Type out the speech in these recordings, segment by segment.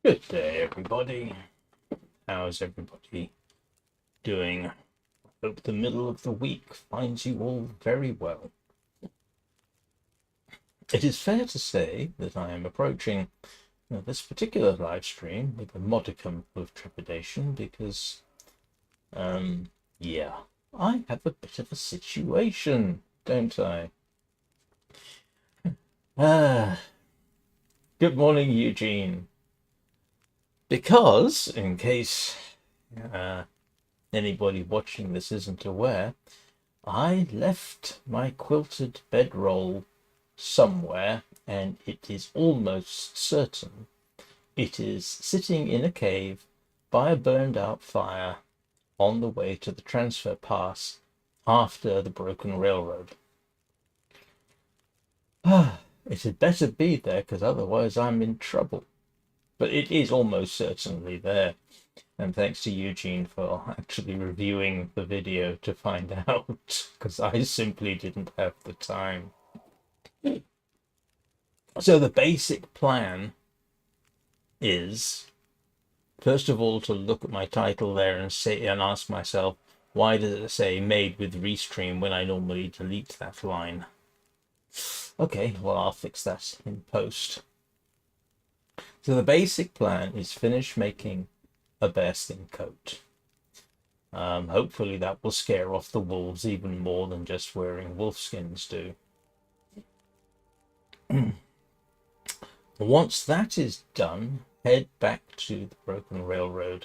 Good day, everybody. How's everybody doing? Hope the middle of the week finds you all very well. It is fair to say that I am approaching this particular live stream with a modicum of trepidation because, yeah, I have a bit of a situation, don't I? Good morning, Eugene. Because, in case anybody watching this isn't aware, I left my quilted bedroll somewhere, and it is almost certain it is sitting in a cave by a burned out fire on the way to the transfer pass after the broken railroad. It had better be there, because otherwise I'm in trouble. But it is almost certainly there. And thanks to Eugene for actually reviewing the video to find out, because I simply didn't have the time. So the basic plan is, first of all, to look at my title there and ask myself, why does it say made with Restream when I normally delete that line? Okay, well, I'll fix that in post. So the basic plan is finish making a bearskin coat. Hopefully that will scare off the wolves even more than just wearing wolf skins do. Once that is done, head back to the broken railroad,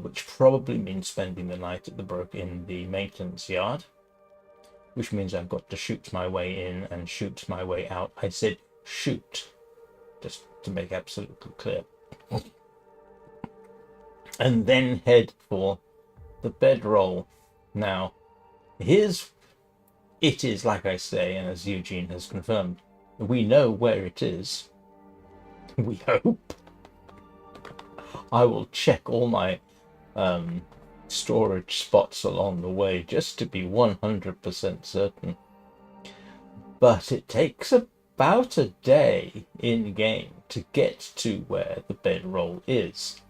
which probably means spending the night at in the maintenance yard, which means I've got to shoot my way in and shoot my way out. I said shoot, just to make absolutely clear. And then head for the bedroll. Now, it is, like I say, and as Eugene has confirmed, we know where it is. We hope. I will check all my storage spots along the way just to be 100% certain. But it takes about a day in game to get to where the bedroll is.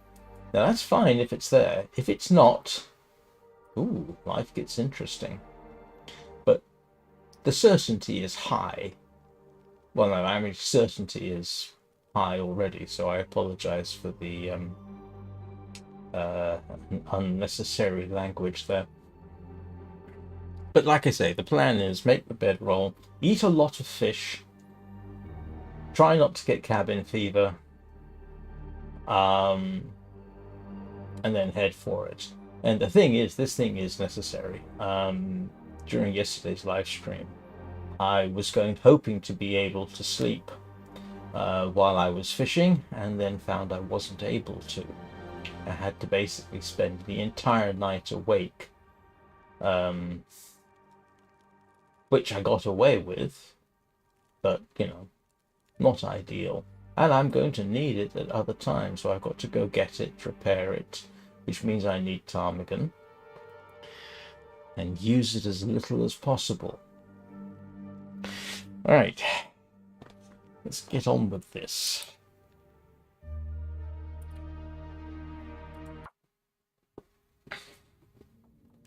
Now that's fine if it's there. If it's not, ooh, life gets interesting. But the certainty is high. Well, no, I mean, certainty is high already, so I apologize for the unnecessary language there. But like I say, the plan is make the bedroll, eat a lot of fish, try not to get cabin fever, and then head for it. And the thing is, this thing is necessary. During yesterday's live stream, I was hoping to be able to sleep while I was fishing, and then found I wasn't able to. I had to basically spend the entire night awake, which I got away with, but, not ideal. And I'm going to need it at other times, so I've got to go get it, repair it, which means I need ptarmigan, and use it as little as possible. All right, let's get on with this.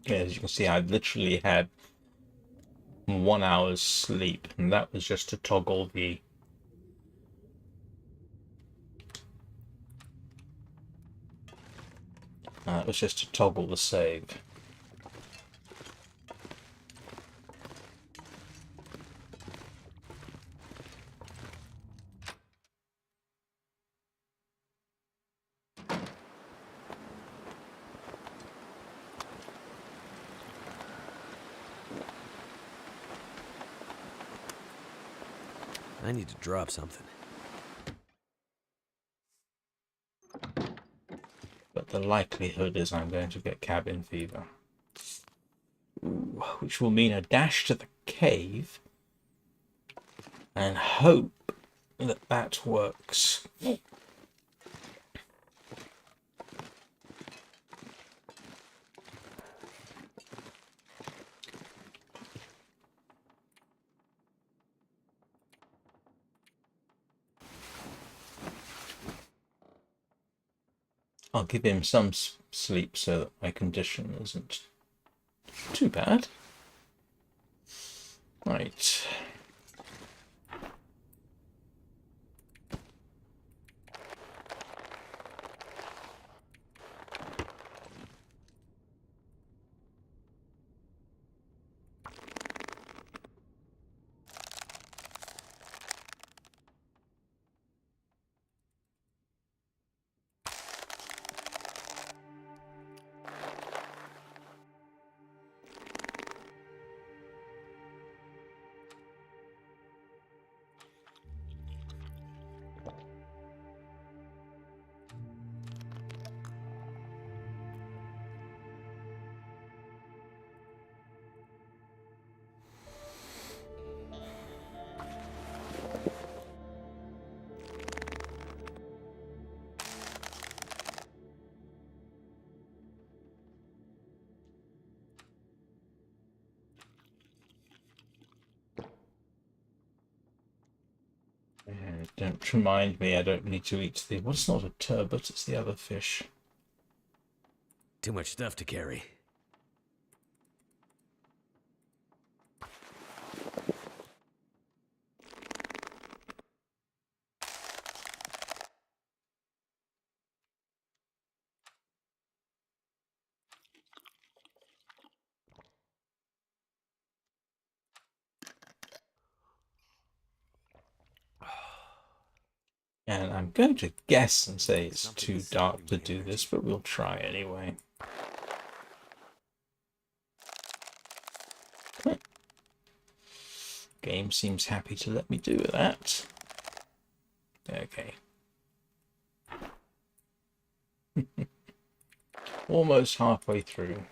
As you can see, I've literally had 1 hour's sleep, and that was just to toggle the save. I need to drop something. But the likelihood is I'm going to get cabin fever. Ooh, which will mean a dash to the cave and hope that that works. I'll give him some sleep so that my condition isn't too bad. Right. And don't remind me, I don't need to eat the... Well, it's not a turbot, it's the other fish. Too much stuff to carry. And I'm going to guess and say it's too dark to do this, but we'll try anyway. Okay. Game seems happy to let me do that. Okay. Almost halfway through.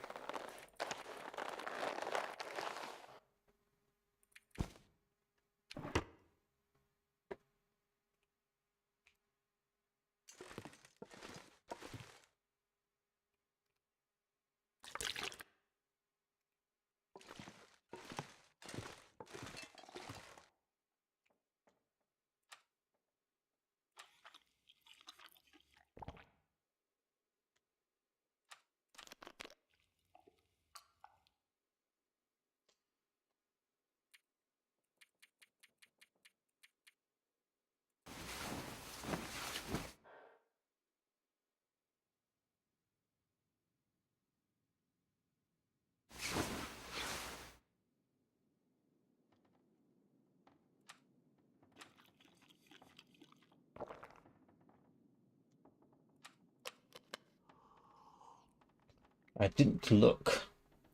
I didn't look.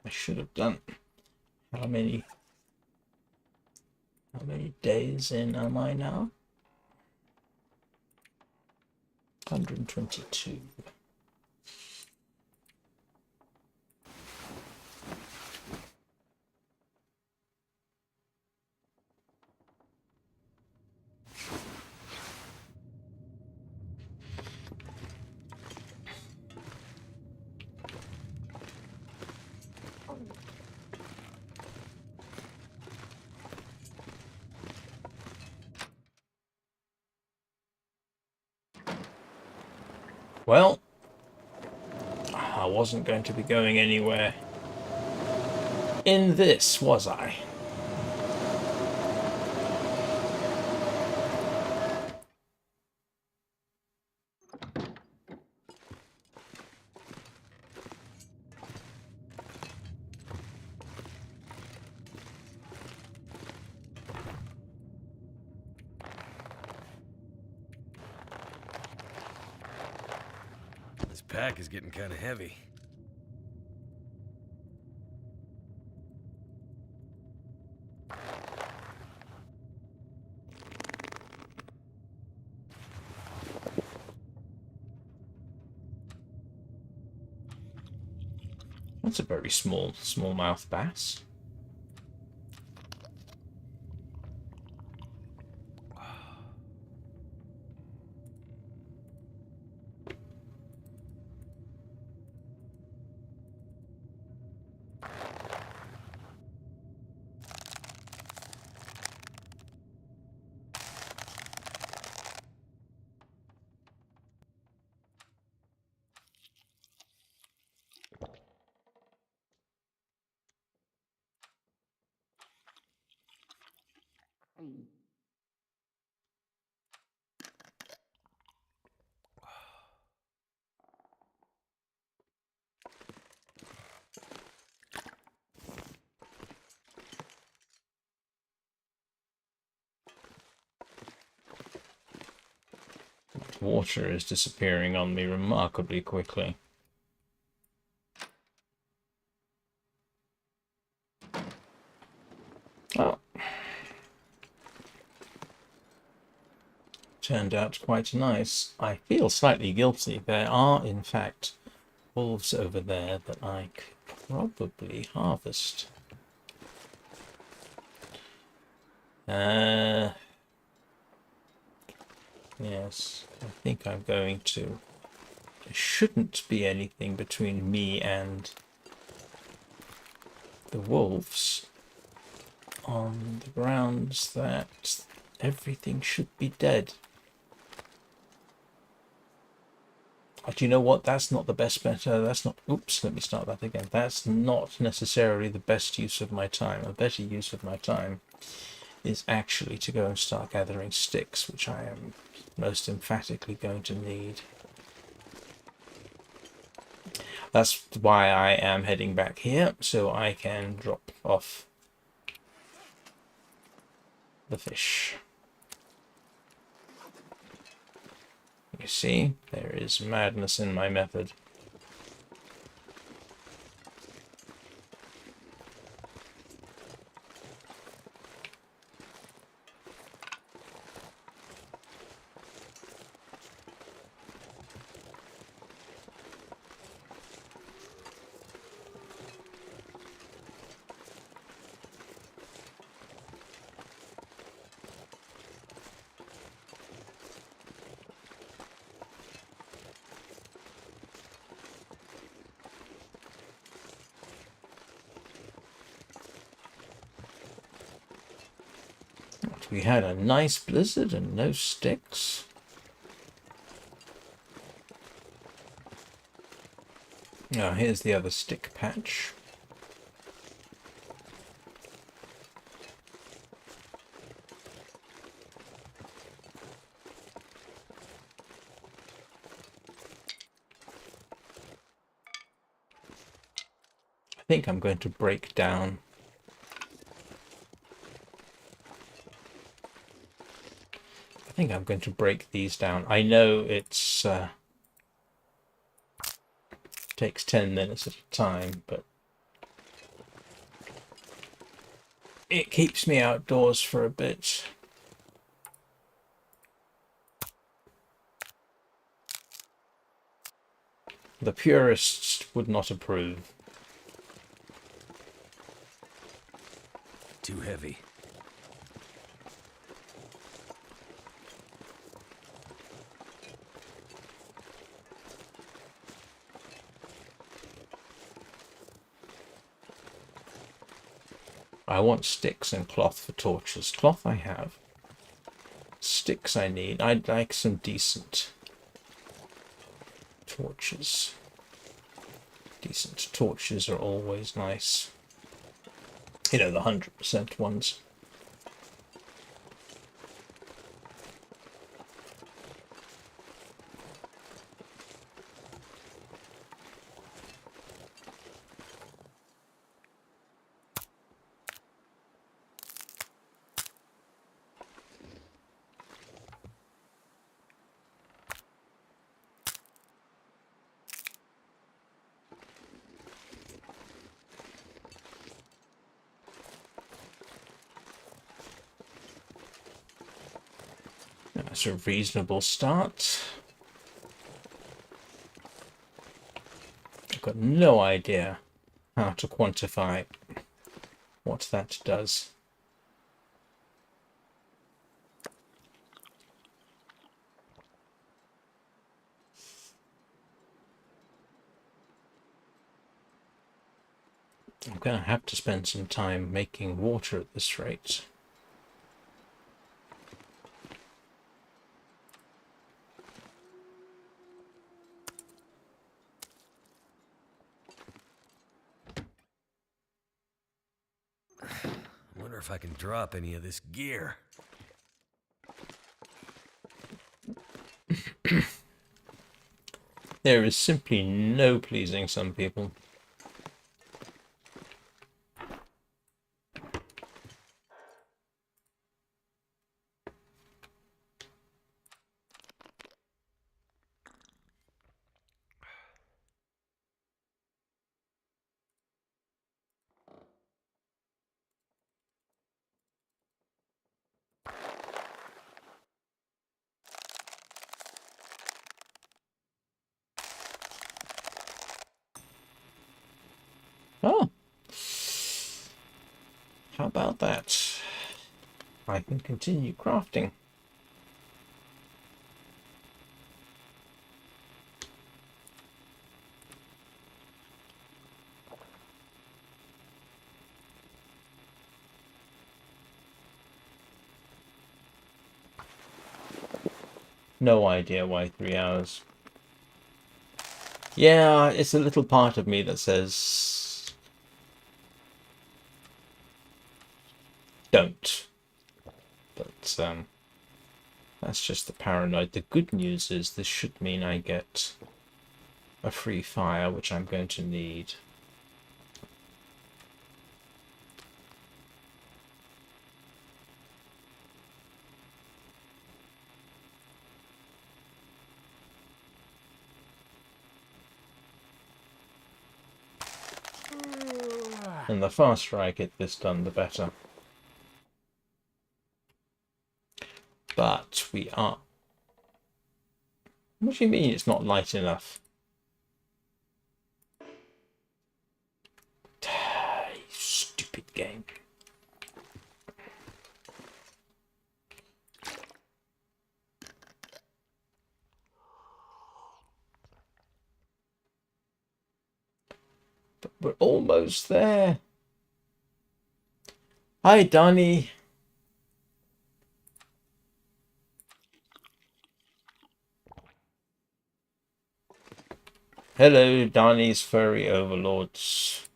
I should have done. How many days in am I now? 122. Well, I wasn't going to be going anywhere in this, was I? This pack is getting kind of heavy. That's a very smallmouth bass. water is disappearing on me remarkably quickly. Oh. Turned out quite nice. I feel slightly guilty. There are, in fact, wolves over there that I could probably harvest. Yes, I think I'm going to. There shouldn't be anything between me and the wolves, on the grounds that everything should be dead. Do you know what? That's not the best bet. That's not. Oops, let me start that again. That's not necessarily the best use of my time. A better use of my time is actually to go and start gathering sticks, which I am most emphatically going to need. That's why I am heading back here, so I can drop off the fish. You see, there is madness in my method. We had a nice blizzard and no sticks. Now here's the other stick patch. I think I'm going to break down these down. I know it's takes 10 minutes at a time, but it keeps me outdoors for a bit. The purists would not approve. Too heavy. I want sticks and cloth for torches. Cloth I have. Sticks I need. I'd like some decent torches. Decent torches are always nice. You know, the 100% ones. That's a reasonable start. I've got no idea how to quantify what that does. I'm going to have to spend some time making water at this rate. I wonder if I can drop any of this gear. There is simply no pleasing some people. How about that? I can continue crafting. No idea why 3 hours. Yeah, it's a little part of me that says don't. But that's just the paranoid. The good news is this should mean I get a free fire, which I'm going to need. And the faster I get this done, the better. But we are... What do you mean it's not light enough? Stupid game. But we're almost there. Hi, Donnie. Hello, Donnie's furry overlords.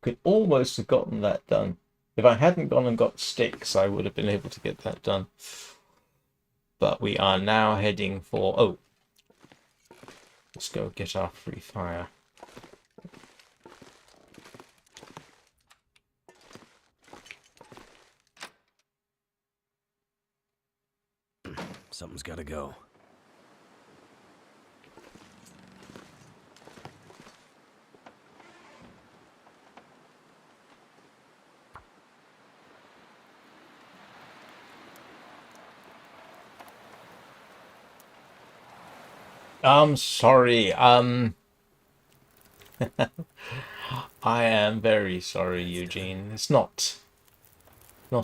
Could almost have gotten that done. If I hadn't gone and got sticks, I would have been able to get that done. But we are now heading for... Oh, let's go get our free fire. Something's gotta go. I'm sorry. I am very sorry, Eugene. It's not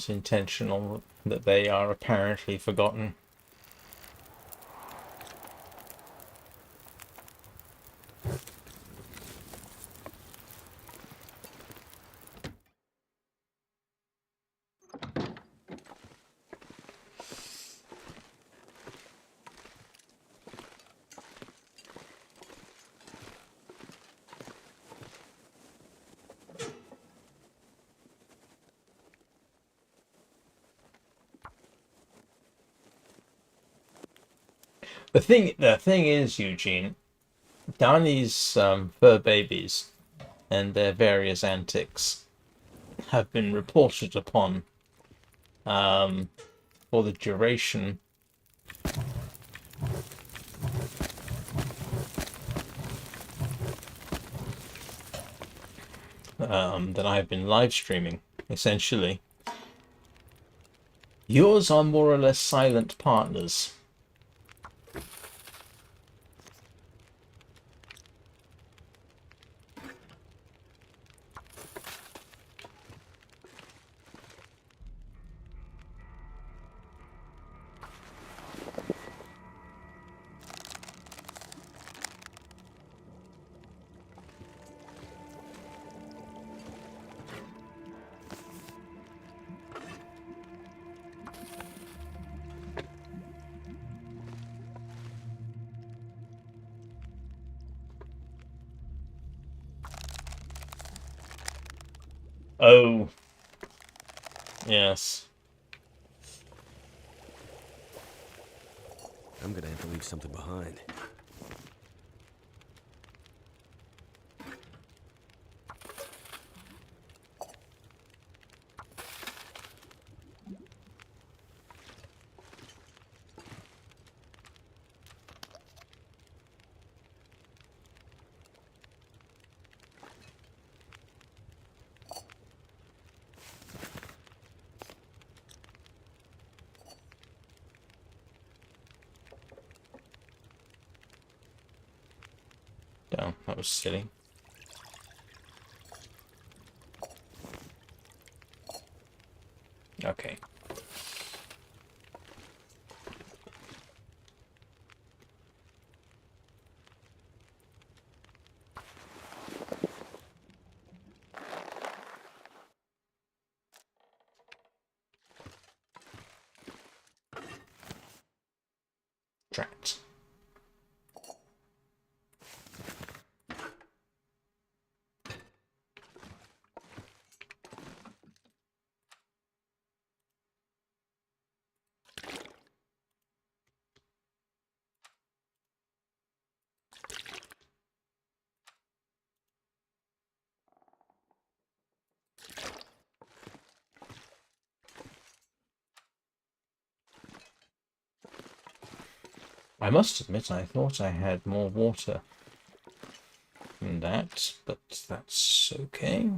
intentional that they are apparently forgotten. The thing is, Eugene, Downey's fur babies and their various antics have been reported upon for the duration that I've been live streaming, essentially. Yours are more or less silent partners. Oh, yes. I'm gonna have to leave something behind. Down. That was silly. Okay. Trapped. I must admit, I thought I had more water than that, but that's okay.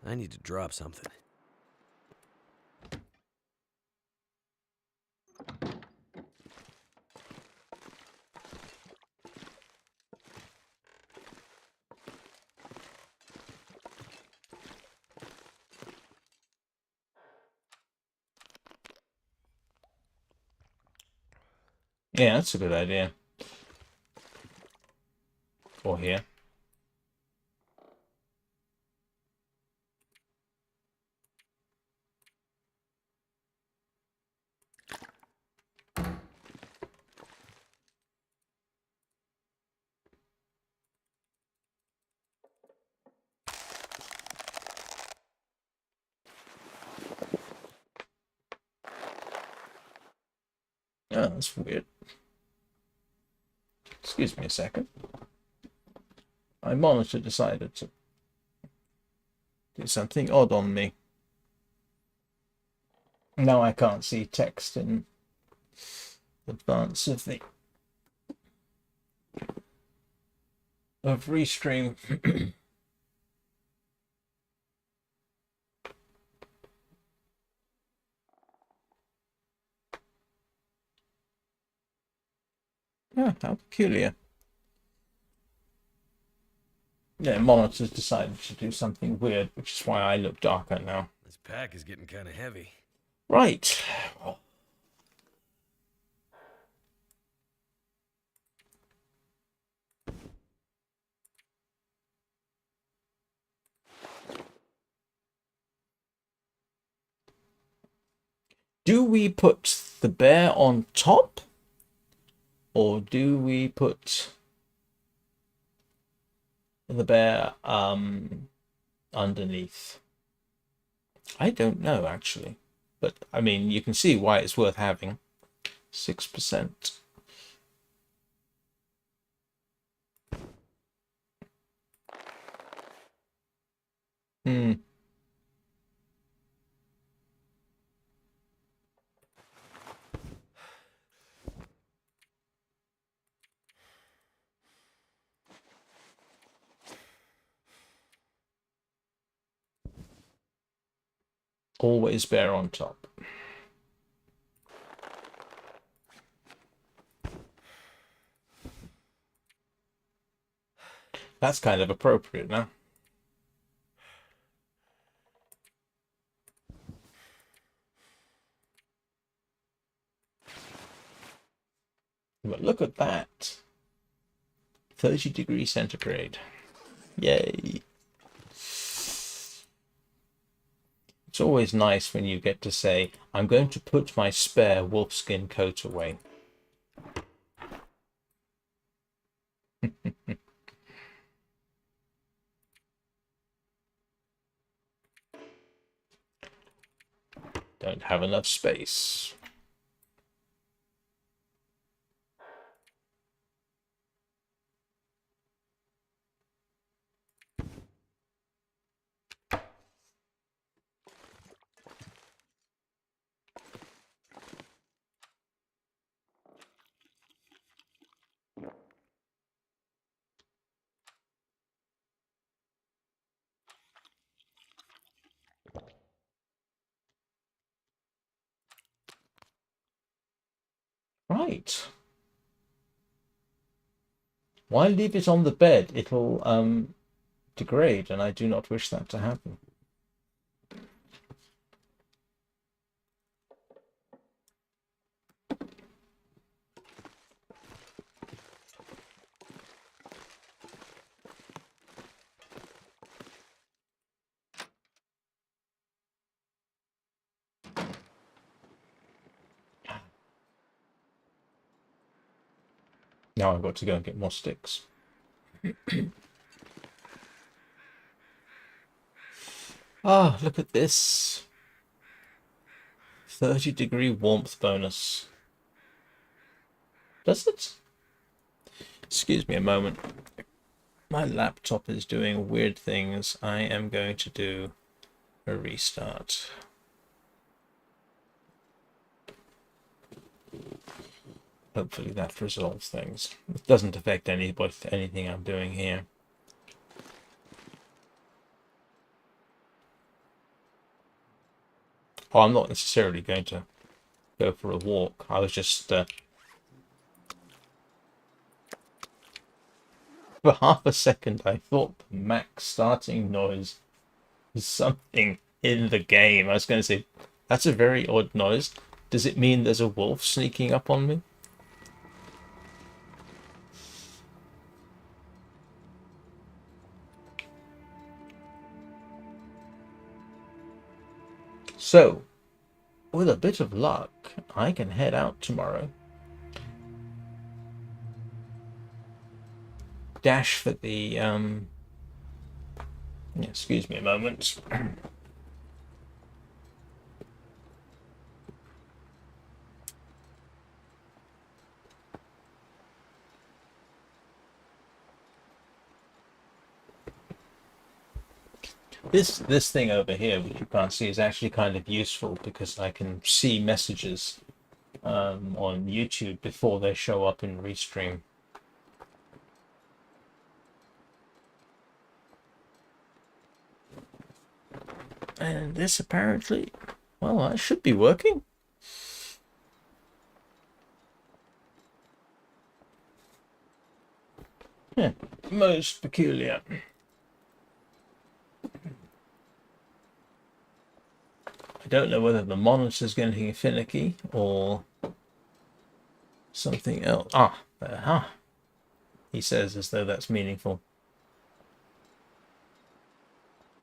I need to drop something. Yeah, that's a good idea. Or here. Oh, that's weird. Excuse me a second. My monitor decided to do something odd on me. Now I can't see text in advance of the restream. Yeah, how peculiar. Yeah, monitors decided to do something weird, which is why I look darker now. This pack is getting kind of heavy. Right. Do we put the bear on top? Or do we put the bear underneath? I don't know, actually. But, I mean, you can see why it's worth having. 6%. Hmm. Always bear on top. That's kind of appropriate now. But look at that. 30 degrees centigrade. Yay. It's always nice when you get to say, I'm going to put my spare wolfskin coat away. Don't have enough space. Right. Why leave it on the bed? It'll degrade, and I do not wish that to happen. Now I've got to go and get more sticks. Ah, look at this. 30-degree warmth bonus. Does it? Excuse me a moment. My laptop is doing weird things. I am going to do a restart. Hopefully that resolves things. It doesn't affect anything I'm doing here. Oh, I'm not necessarily going to go for a walk. I was just for half a second I thought the Mac starting noise was something in the game. I was going to say, that's a very odd noise. Does it mean there's a wolf sneaking up on me? So, with a bit of luck, I can head out tomorrow. Dash for the excuse me a moment. This thing over here, which you can't see, is actually kind of useful because I can see messages on YouTube before they show up in Restream. And this apparently, well, that should be working. Yeah, most peculiar. I don't know whether the monitor's getting finicky or something else. Ah, he says as though that's meaningful.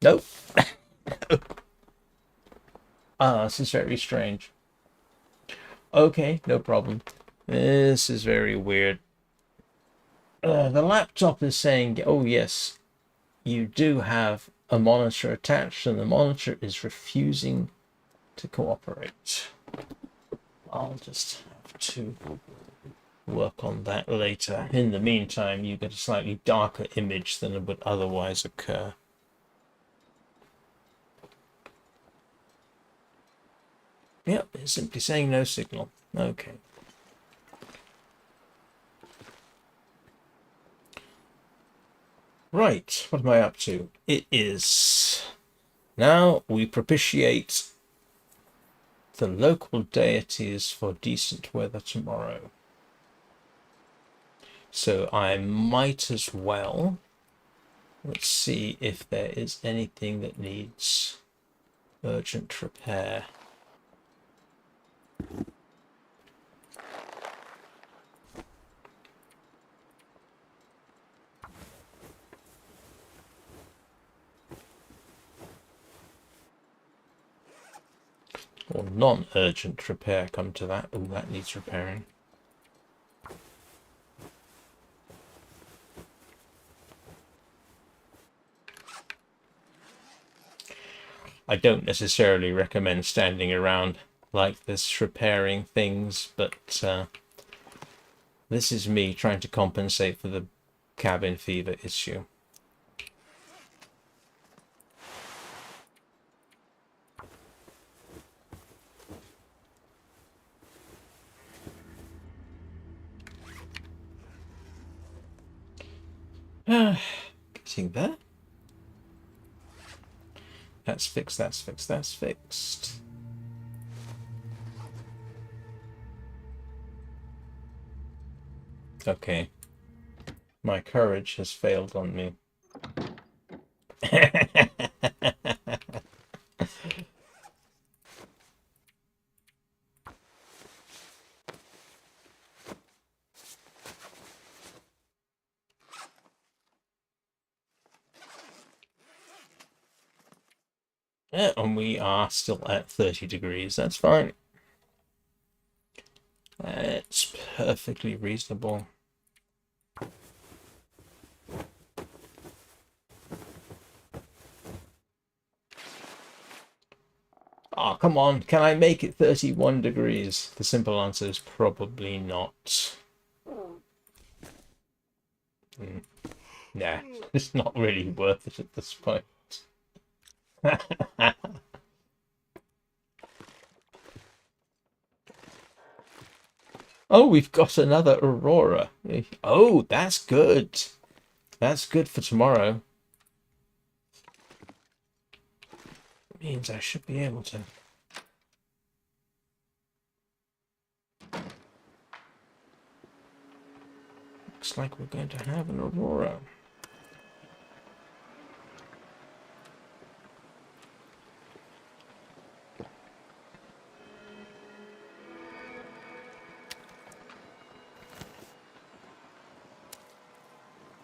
Nope. Ah, this is very strange. Okay, no problem. This is very weird. The laptop is saying, oh yes, you do have a monitor attached, and the monitor is refusing to cooperate. I'll just have to work on that later. In the meantime, you get a slightly darker image than would otherwise occur. Yep, it's simply saying no signal. Okay. Right, what am I up to? It is... Now we propitiate the local deities for decent weather tomorrow. So I might as well... Let's see if there is anything that needs urgent repair. Or non-urgent repair, come to that. Oh, that needs repairing. I don't necessarily recommend standing around like this repairing things, but this is me trying to compensate for the cabin fever issue. Getting there. That's fixed, that's fixed, that's fixed. Okay. My courage has failed on me. Yeah, and we are still at 30 degrees. That's fine. It's perfectly reasonable. Oh, come on. Can I make it 31 degrees? The simple answer is probably not. Nah, it's not really worth it at this point. Oh, we've got another aurora. Oh, that's good. That's good for tomorrow. Means I should be able to. Looks like we're going to have an aurora.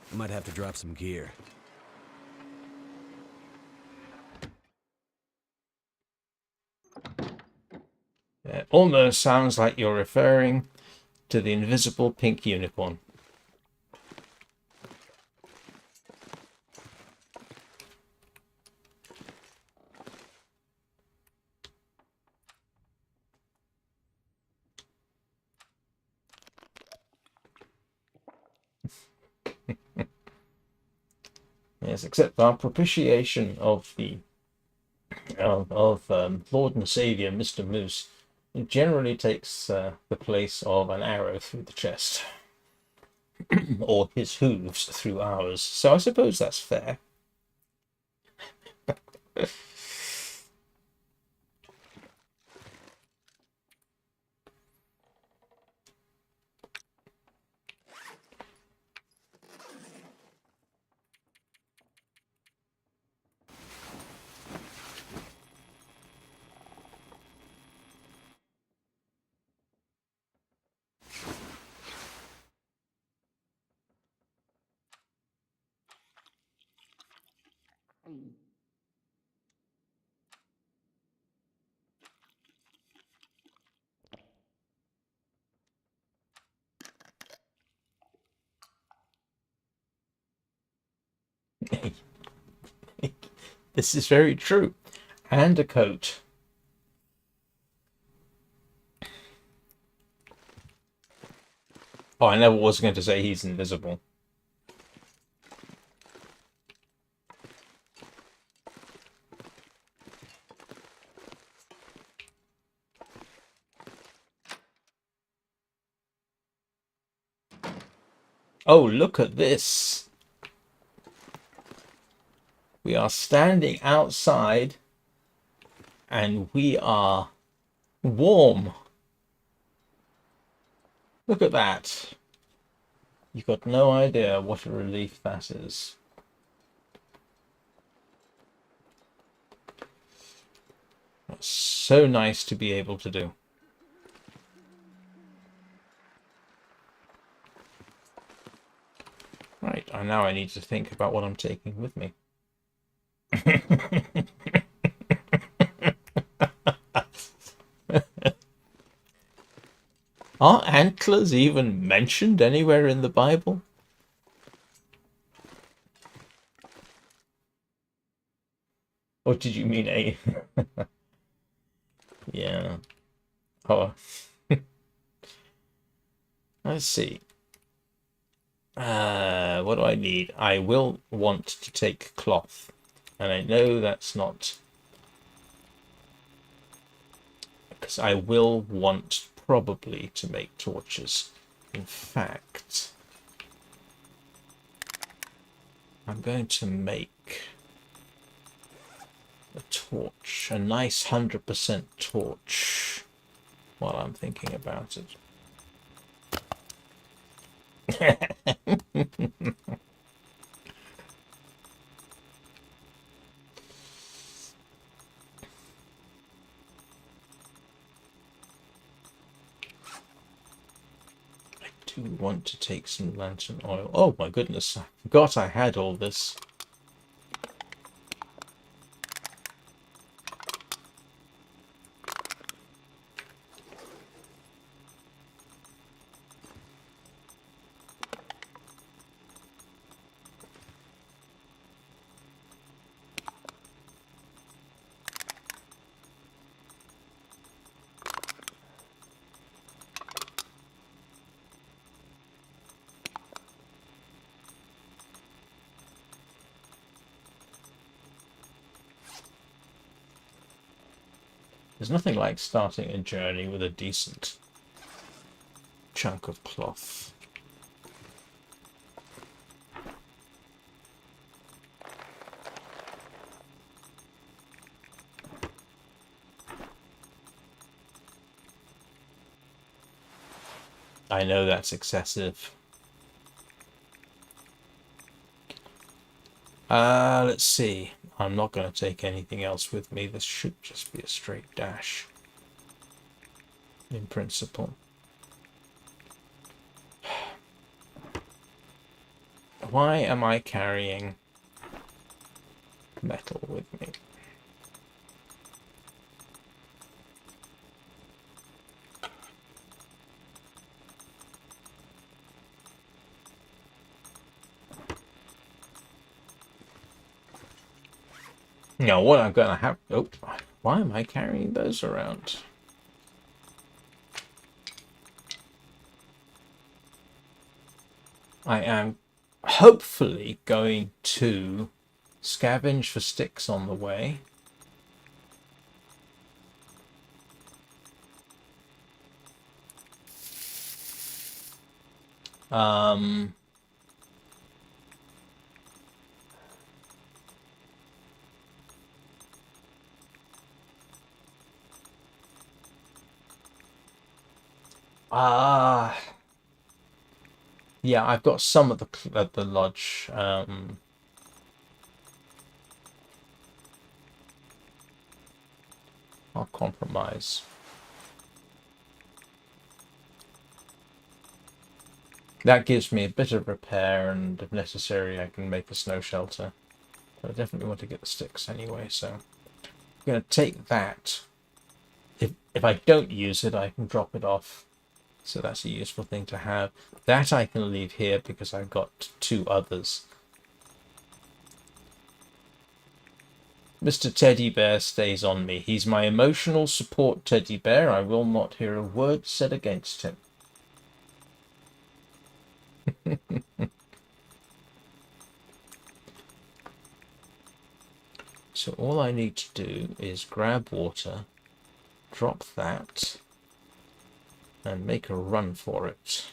I might have to drop some gear. It almost sounds like you're referring to the invisible pink unicorn. Yes, except our propitiation of the Lord and Savior Mr. Moose generally takes the place of an arrow through the chest, or his hooves through ours. So I suppose that's fair. This is very true. And a coat. Oh, I never was going to say he's invisible. Oh, look at this. We are standing outside and we are warm. Look at that. You've got no idea what a relief that is. That's so nice to be able to do. Right, now I need to think about what I'm taking with me. Are antlers even mentioned anywhere in the Bible? Or did you mean a... Yeah. Oh. Let's see. What do I need? I will want to take cloth. And I know that's not... Because I will want probably to make torches. In fact, I'm going to make a torch, a nice 100% torch, while I'm thinking about it. Do want to take some lantern oil. Oh my goodness, I forgot I had all this. There's nothing like starting a journey with a decent chunk of cloth. I know that's excessive. Let's see. I'm not going to take anything else with me. This should just be a straight dash. In principle. Why am I carrying metal with me? Now, what I'm going to have... Oh, why am I carrying those around? I am hopefully going to scavenge for sticks on the way. Um... Ah, yeah, I've got some at the lodge. I'll compromise. That gives me a bit of repair, and if necessary, I can make a snow shelter. But I definitely want to get the sticks anyway, so I'm going to take that. If I don't use it, I can drop it off. So that's a useful thing to have. That I can leave here because I've got two others. Mr. Teddy Bear stays on me. He's my emotional support teddy bear. I will not hear a word said against him. So all I need to do is grab water, drop that, and make a run for it.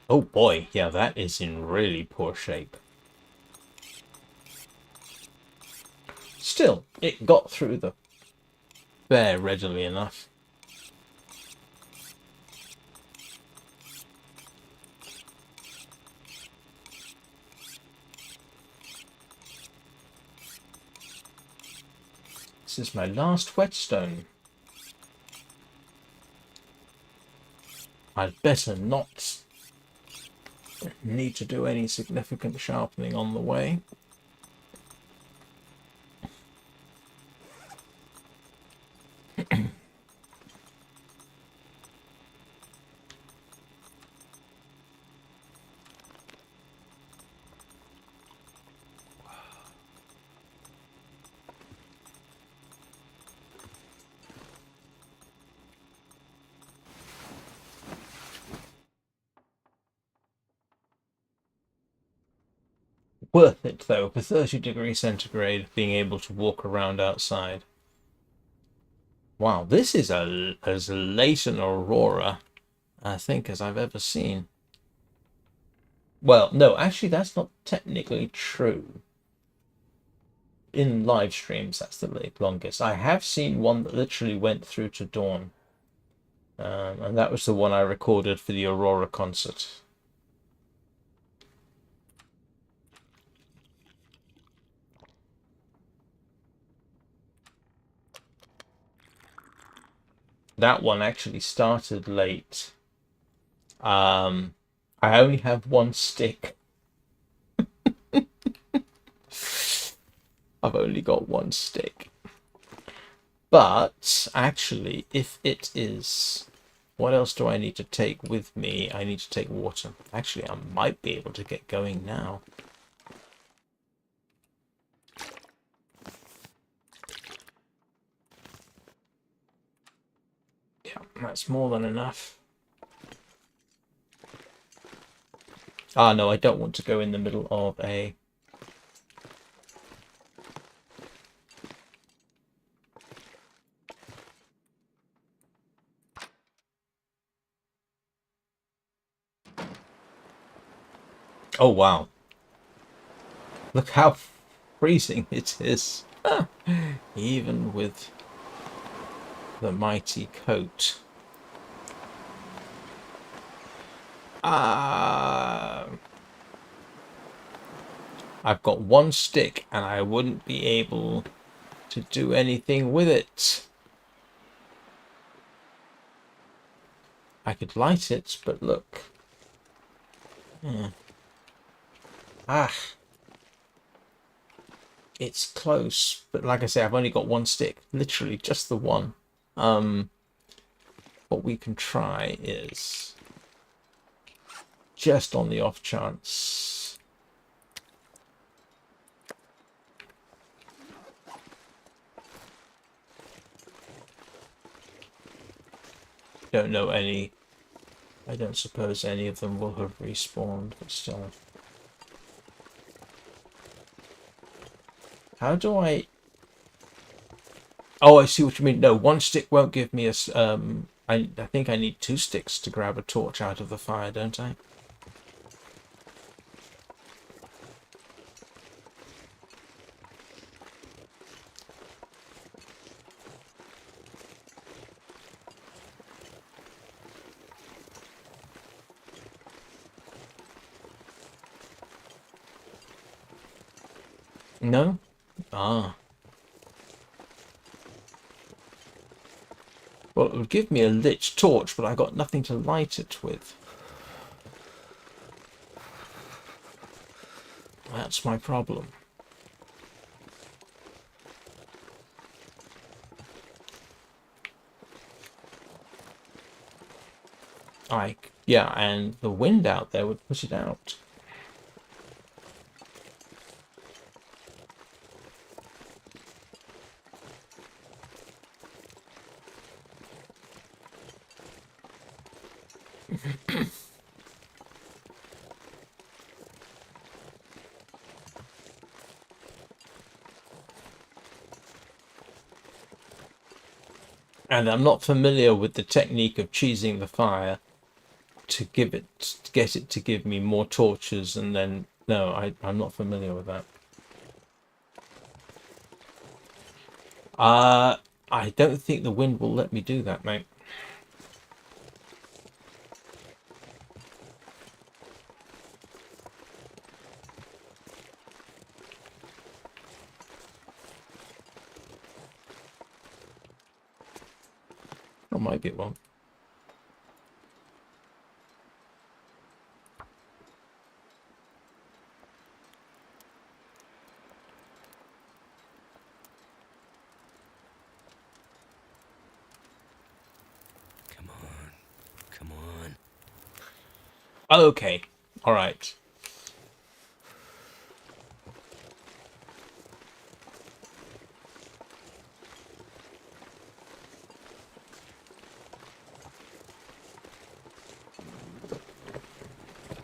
Oh boy, yeah, that is in really poor shape. Still, it got through the bear readily enough. This is my last whetstone. I'd better not need to do any significant sharpening on the way. Worth it, though, for 30 degrees centigrade, being able to walk around outside. Wow, this is as late an aurora, I think, as I've ever seen. Well, no, actually, that's not technically true. In live streams, that's the longest. I have seen one that literally went through to dawn. And that was the one I recorded for the Aurora concert. That one actually started late. I only have one stick. I've only got one stick. But actually, if it is, what else do I need to take with me? I need to take water. Actually, I might be able to get going now. Yeah, that's more than enough. Ah, no, I don't want to go in the middle of a... Oh, wow. Look how freezing it is. Even with the mighty coat. I've got one stick and I wouldn't be able to do anything with it. I could light it, but look. Yeah. Ah. It's close, but like I say, I've only got one stick. Literally just the one. What we can try is, just on the off chance, don't know any, I don't suppose any of them will have respawned, but still. How do I... Oh, I see what you mean. No, one stick won't give me a... I think I need two sticks to grab a torch out of the fire, don't I? No? Ah. Well, it would give me a lit torch, but I got nothing to light it with. That's my problem. Yeah, and the wind out there would put it out. And I'm not familiar with the technique of cheesing the fire to get it to give me more torches, and then no, I'm not familiar with that. I don't think the wind will let me do that, mate. Or might be wrong. Come on. Come on. Okay. All right.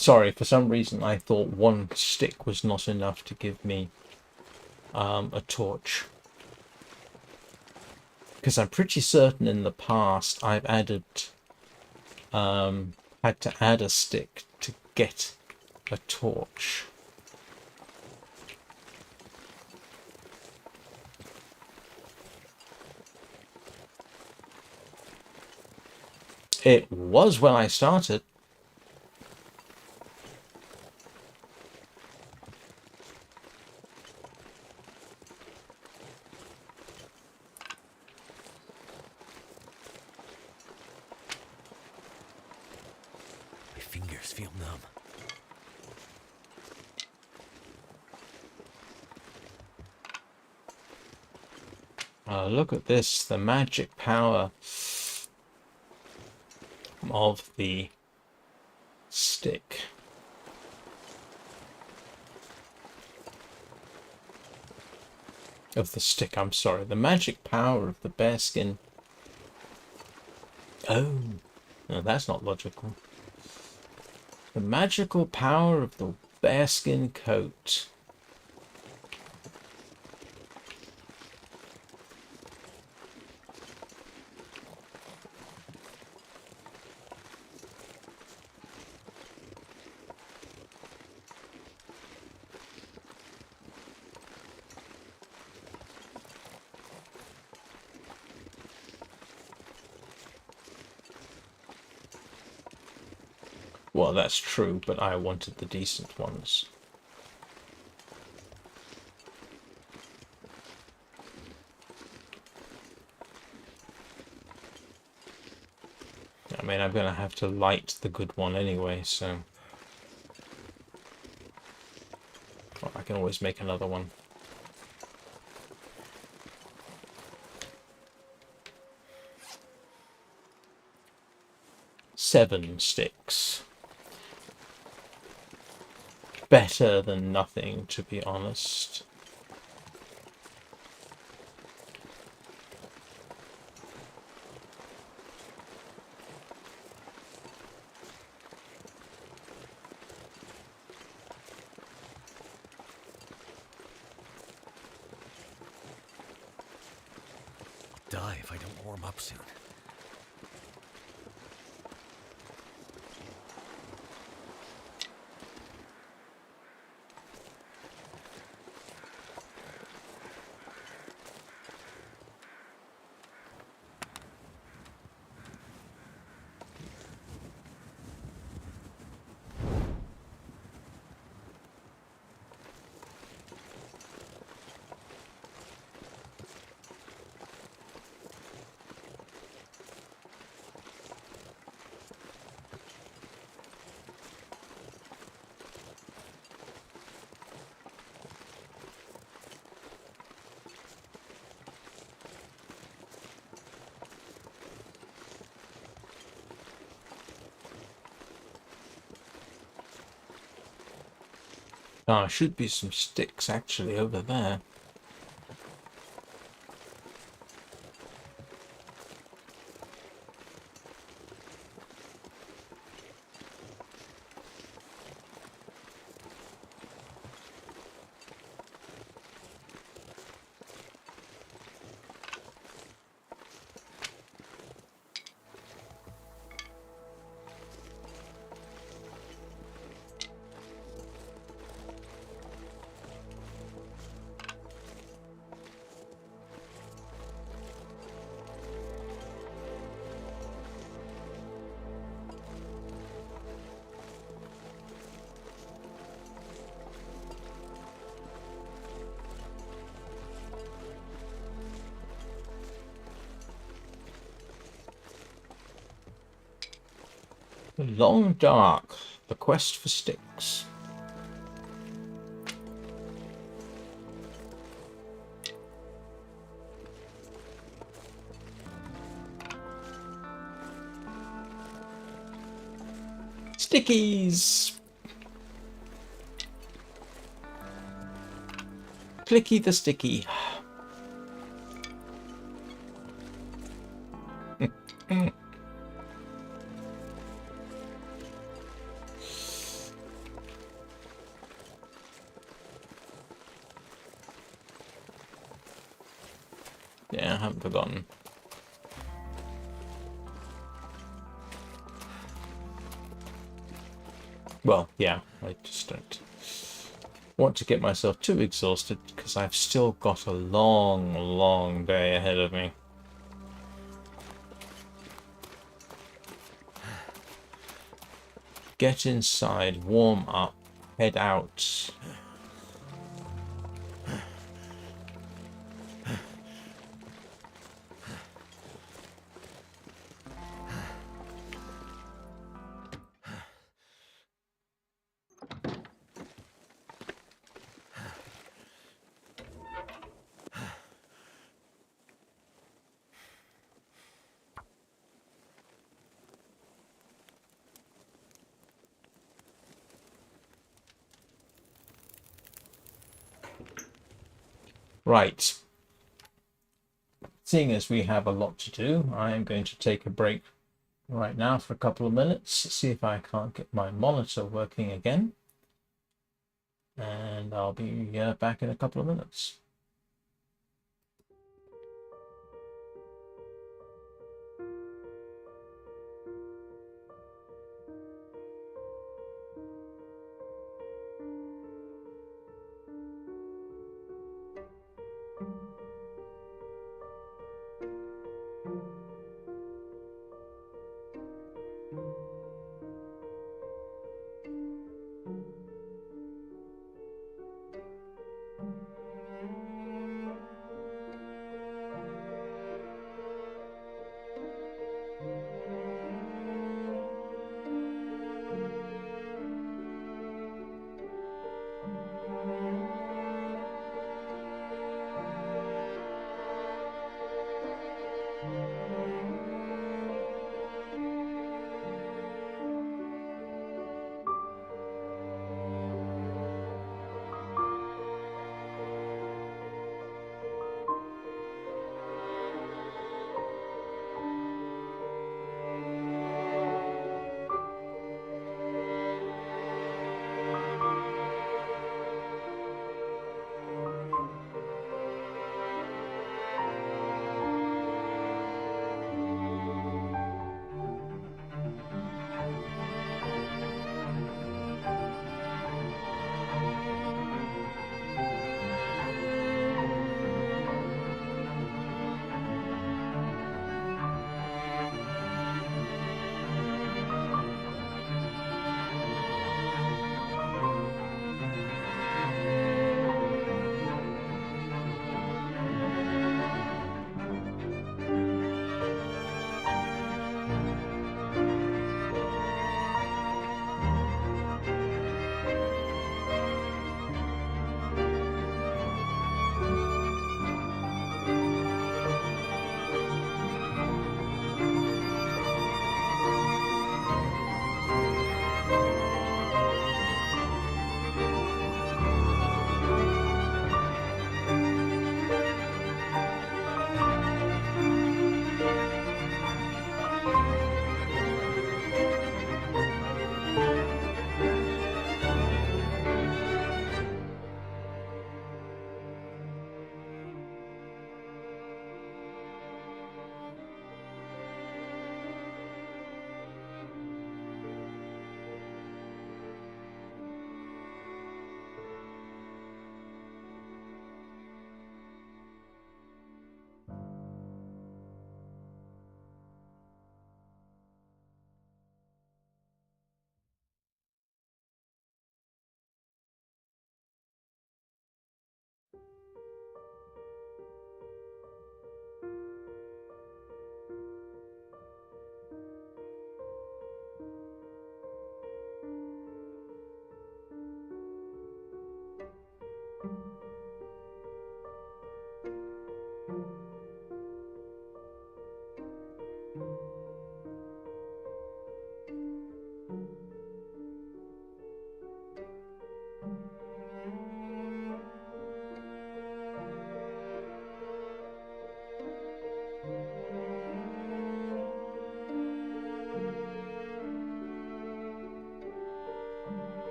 Sorry, for some reason I thought one stick was not enough to give me a torch. Because I'm pretty certain in the past I've added, had to add a stick to get a torch. It was when I started. My fingers feel numb. Look at this, the magic power of the stick. Of the stick, I'm sorry. The magic power of the bearskin. Oh, no, that's not logical. The magical power of the bearskin coat. Well, that's true, but I wanted the decent ones. I mean, I'm going to have to light the good one anyway, so... Well, I can always make another one. Seven sticks. Better than nothing, to be honest. Die if I don't warm up soon. Ah, should be some sticks actually over there. Long Dark, the quest for sticks. Stickies! Clicky the sticky. I haven't forgotten. Well, yeah, I just don't want to get myself too exhausted because I've still got a long, long day ahead of me. Get inside, warm up, head out. Right. Seeing as we have a lot to do, I am going to take a break right now for a couple of minutes, see if I can't get my monitor working again. And I'll be back in a couple of minutes.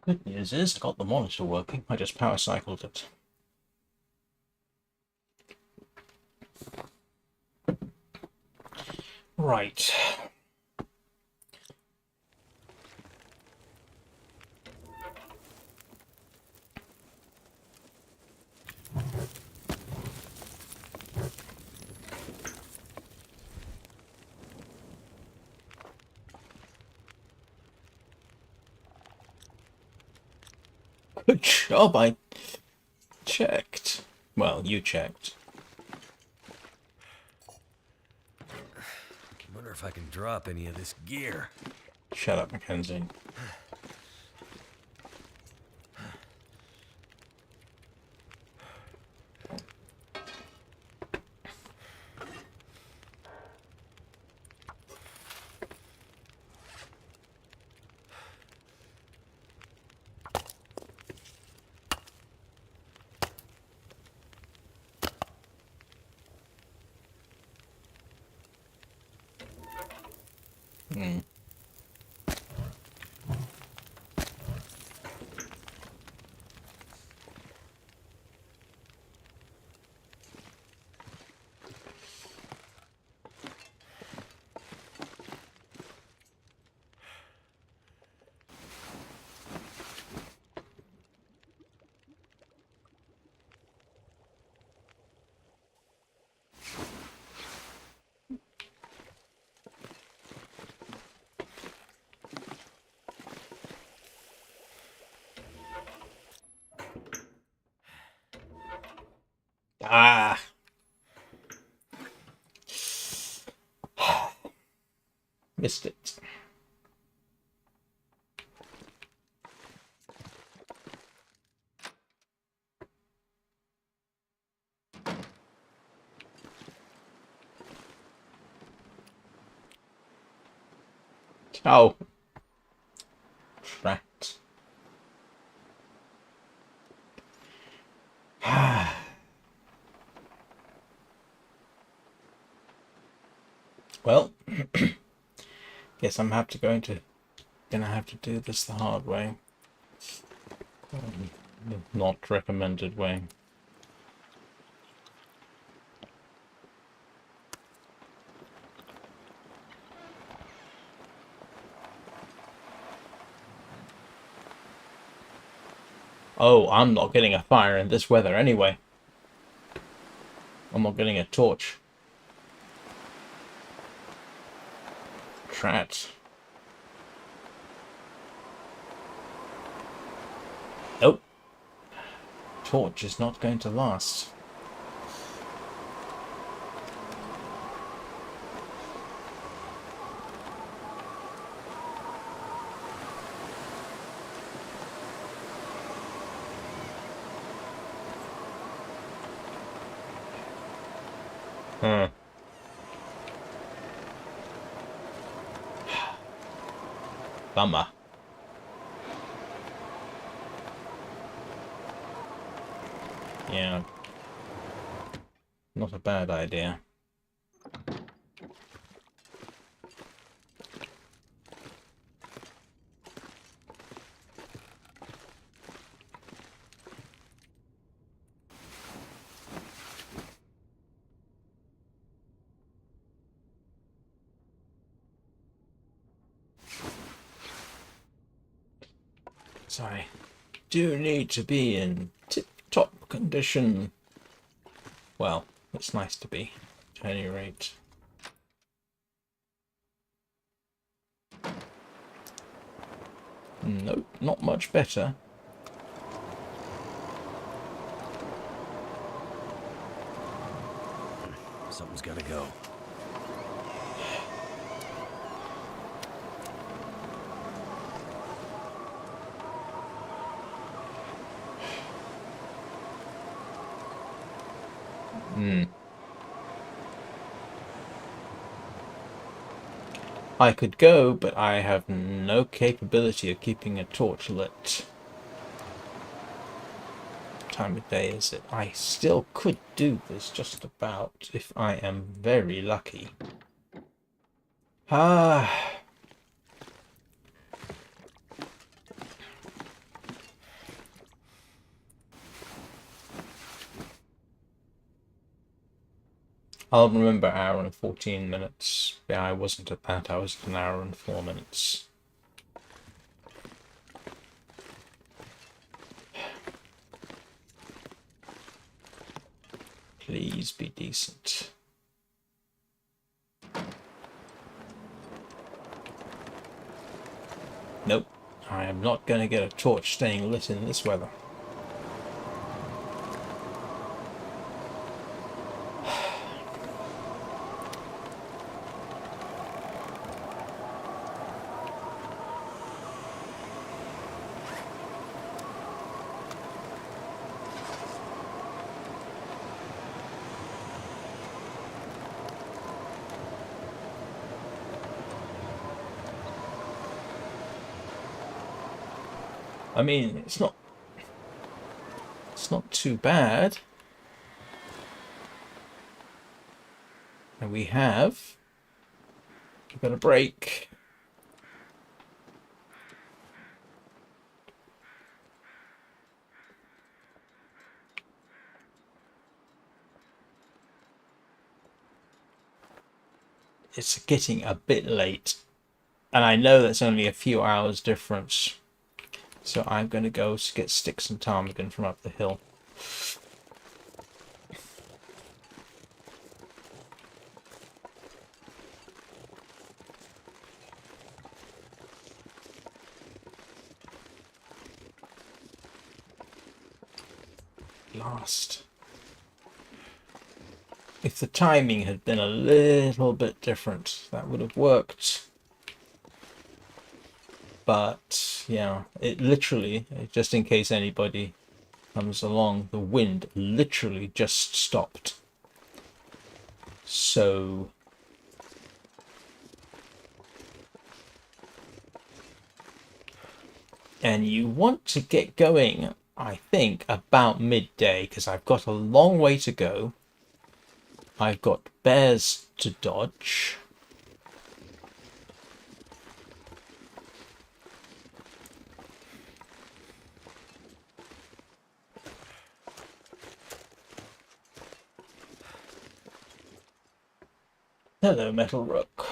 Good news is I got the monitor working. I just power cycled it. Right. Good job, I checked. Well, you checked. I wonder if I can drop any of this gear. Shut up, Mackenzie. Hmm. Ah! Missed it. Oh. Trapped. Well, guess I'm gonna have to do this the hard way. The not recommended way. Oh, I'm not getting a fire in this weather anyway. I'm not getting a torch. Trat. Nope. Torch is not going to last. Huh. Bummer. Yeah. Not a bad idea. So I do need to be in tip-top condition. Well, it's nice to be, at any rate. Nope, not much better. Something's gotta go. I could go, but I have no capability of keeping a torch lit. What time of day is it? I still could do this just about if I am very lucky. Ah. I'll remember hour and 14 minutes. Yeah, I wasn't at that. I was at an hour and 4 minutes. Please be decent. Nope. I am not going to get a torch staying lit in this weather. I mean, it's not too bad. And we've got a break. It's getting a bit late, and I know that's only a few hours difference. So I'm going to go get sticks and ptarmigan from up the hill. Last. If the timing had been a little bit different, that would have worked. But yeah, it literally, just in case anybody comes along, the wind literally just stopped. So and you want to get going, I think, about midday, because I've got a long way to go. I've got bears to dodge. Hello, Metal Rook.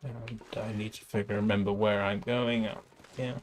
And I need to remember where I'm going. Yeah.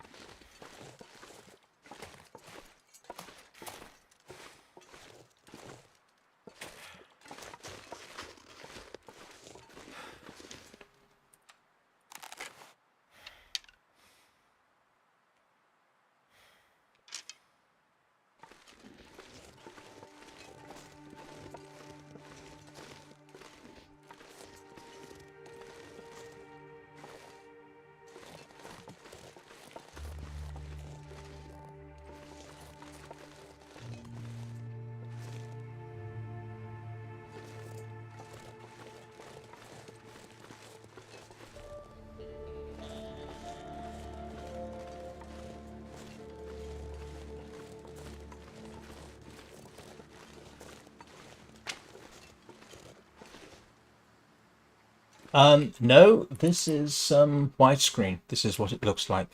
No, this is widescreen. This is what it looks like.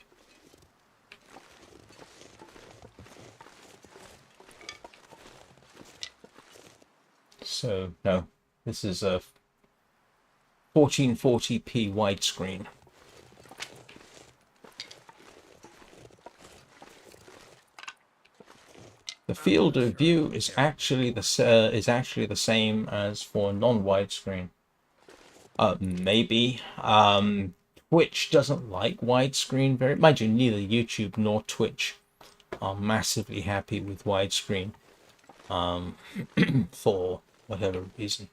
So no, this is a 1440p widescreen. The field of view is actually the same as for non-widescreen. Maybe. Twitch doesn't like widescreen very. Mind you, neither YouTube nor Twitch are massively happy with widescreen. For whatever reason.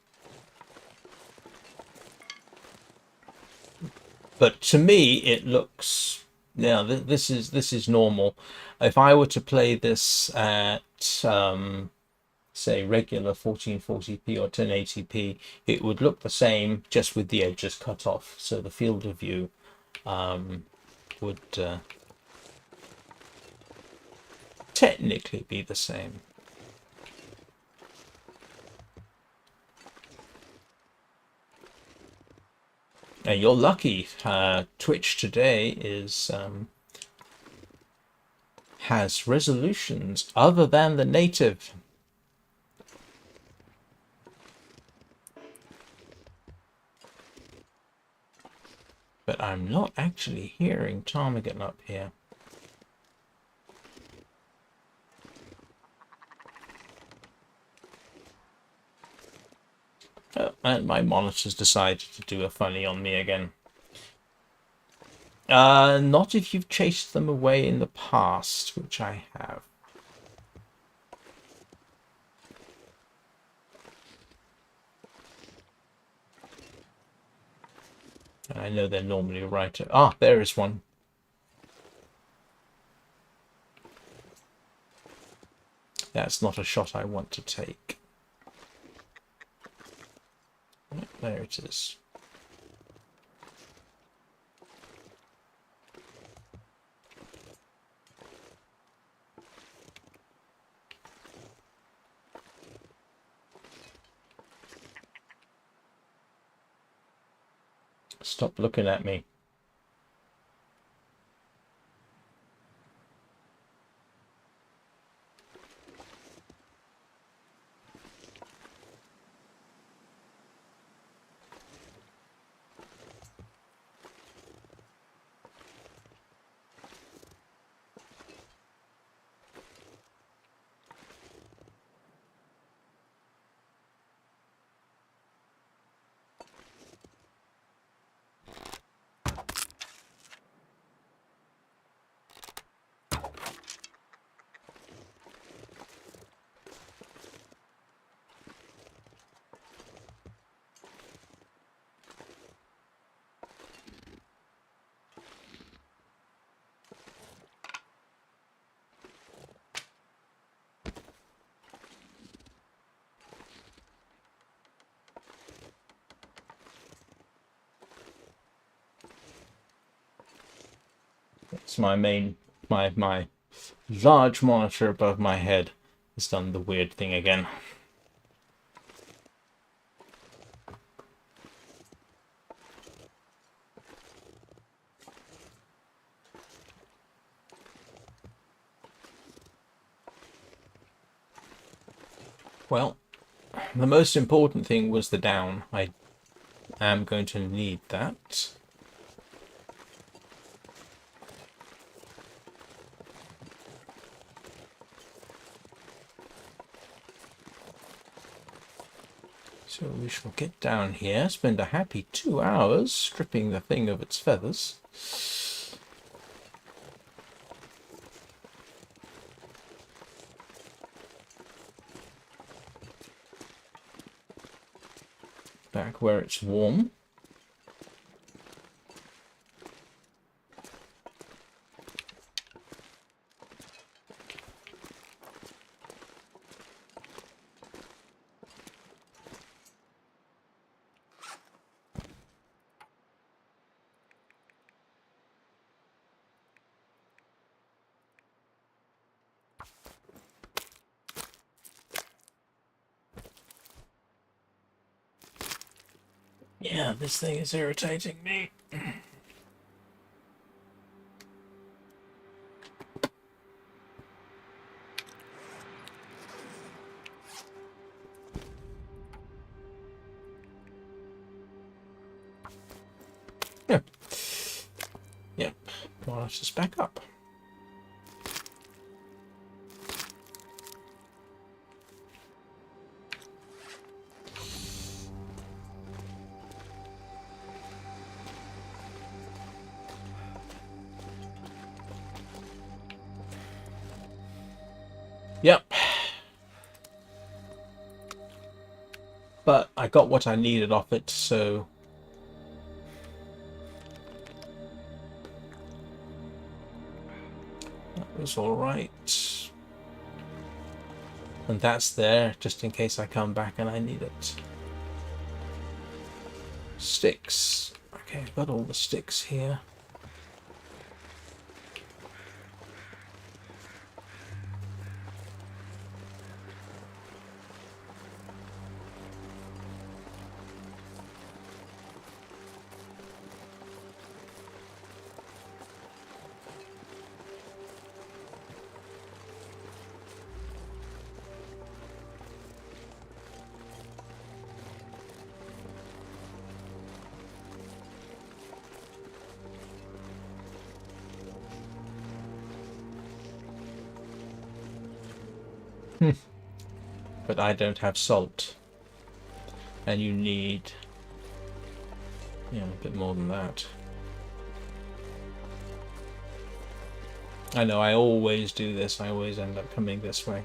But to me, it looks. Now this is normal. If I were to play this at say regular 1440p or 1080p, it would look the same, just with the edges cut off. So the field of view would technically be the same. And you're lucky. Twitch today is has resolutions other than the native. But I'm not actually hearing ptarmigan up here. Oh, and my monitor's decided to do a funny on me again. Not if you've chased them away in the past, which I have. And I know they're normally right. Ah, there is one. That's not a shot I want to take. There it is. Stop looking at me. It's my main, my large monitor above my head has done the weird thing again. Well, the most important thing was the down. I am going to need that. So we shall get down here, spend a happy 2 hours stripping the thing of its feathers. Back where it's warm. Yeah, this thing is irritating me. Yeah. Yep. Well, let's just back up. Yep. But I got what I needed off it, so that was all right. And that's there, just in case I come back and I need it. Sticks. Okay, I've got all the sticks here. But I don't have salt. And you need, a bit more than that. I know, I always do this. I always end up coming this way.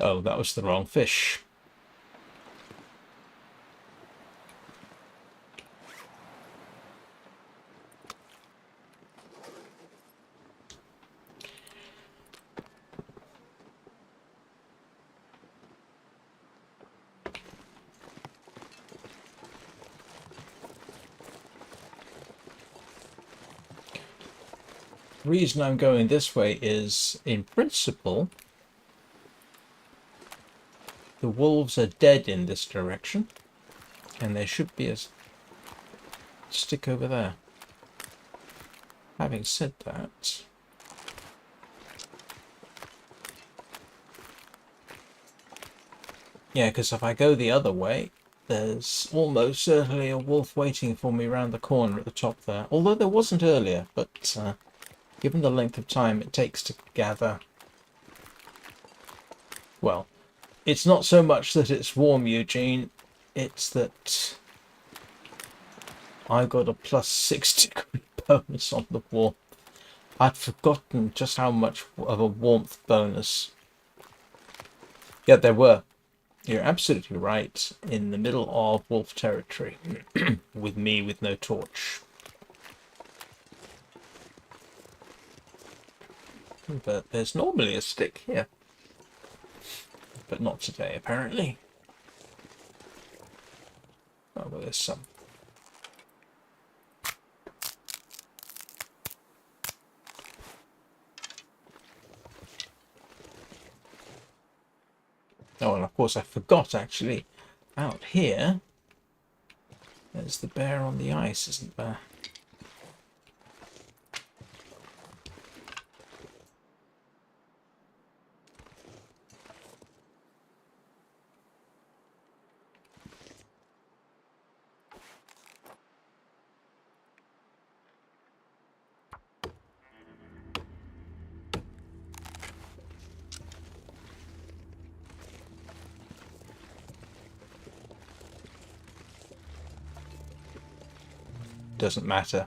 Oh, that was the wrong fish. The reason I'm going this way is, in principle, the wolves are dead in this direction, and there should be a stick over there. Having said that, yeah, because if I go the other way, there's almost certainly a wolf waiting for me around the corner at the top there. Although there wasn't earlier, but given the length of time it takes to gather... Well, it's not so much that it's warm, Eugene, it's that I got a +6 degree bonus on the wall. I'd forgotten just how much of a warmth bonus. Yeah, there were. You're absolutely right. In the middle of wolf territory. With me with no torch. But there's normally a stick here. But not today, apparently. Oh, well, there's some. Oh, and of course I forgot, actually. Out here, there's the bear on the ice, isn't there? Doesn't matter.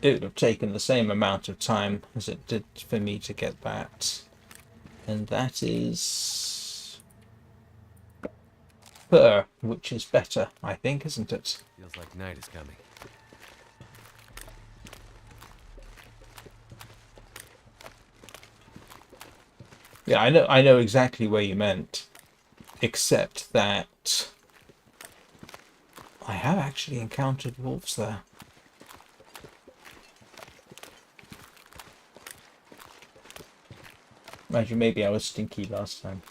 It would have taken the same amount of time as it did for me to get that. And that is fur, which is better, I think, isn't it? Feels like night is coming. Yeah, I know exactly where you meant. Except that I have actually encountered wolves there. Imagine maybe I was stinky last time.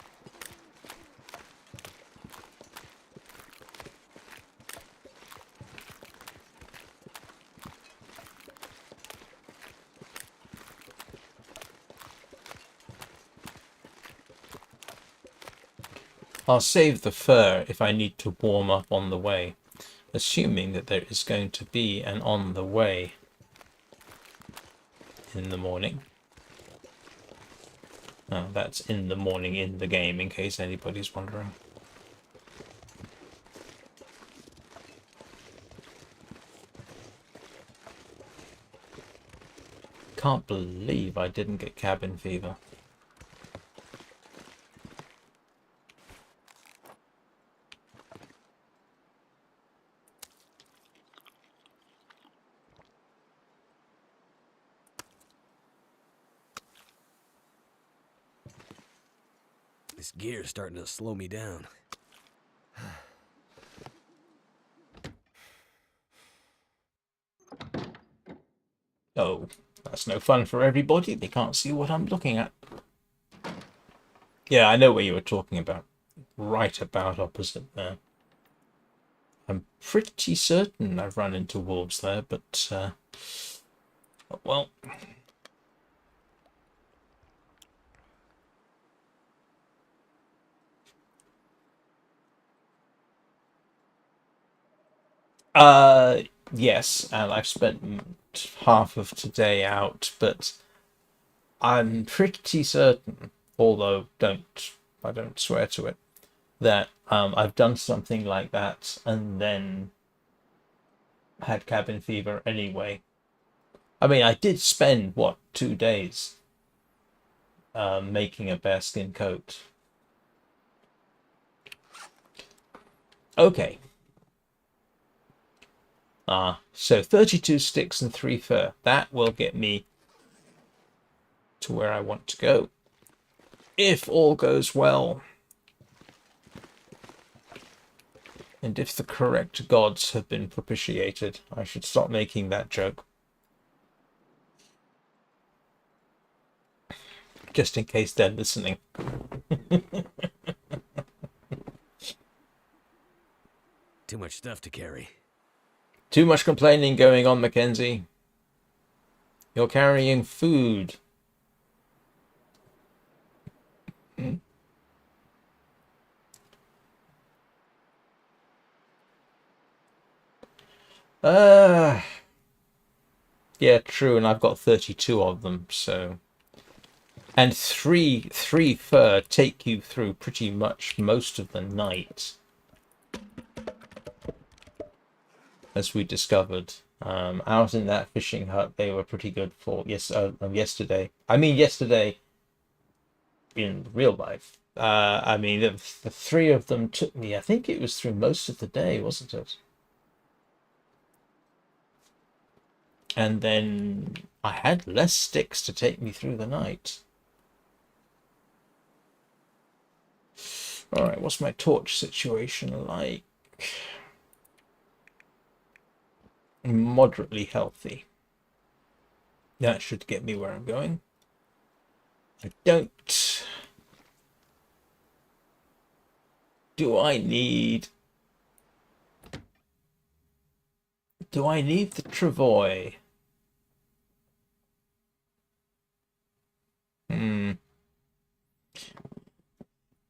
I'll save the fur if I need to warm up on the way, assuming that there is going to be an on the way in the morning. Oh, that's in the morning in the game, in case anybody's wondering. Can't believe I didn't get cabin fever. This gear's starting to slow me down. Oh, that's no fun for everybody. They can't see what I'm looking at. Yeah, I know what you were talking about. Right about opposite there. I'm pretty certain I've run into wolves there, but, well. Yes, and I've spent half of today out, but I'm pretty certain, although I don't swear to it, that I've done something like that and then had cabin fever anyway. I mean, I did spend, what, 2 days making a bearskin coat. Okay. So 32 sticks and 3 fur. That will get me to where I want to go. If all goes well. And if the correct gods have been propitiated. I should stop making that joke. Just in case they're listening. Too much stuff to carry. Too much complaining going on, Mackenzie. You're carrying food. Yeah, true, and I've got 32 of them, so. And three fur take you through pretty much most of the night, as we discovered. Out in that fishing hut, they were pretty good for yesterday. I mean, yesterday in real life. I mean, the 3 of them took me, I think it was through most of the day, wasn't it? And then I had less sticks to take me through the night. Alright, what's my torch situation like? Moderately healthy. That should get me where I'm going. I don't... Do I need the travois?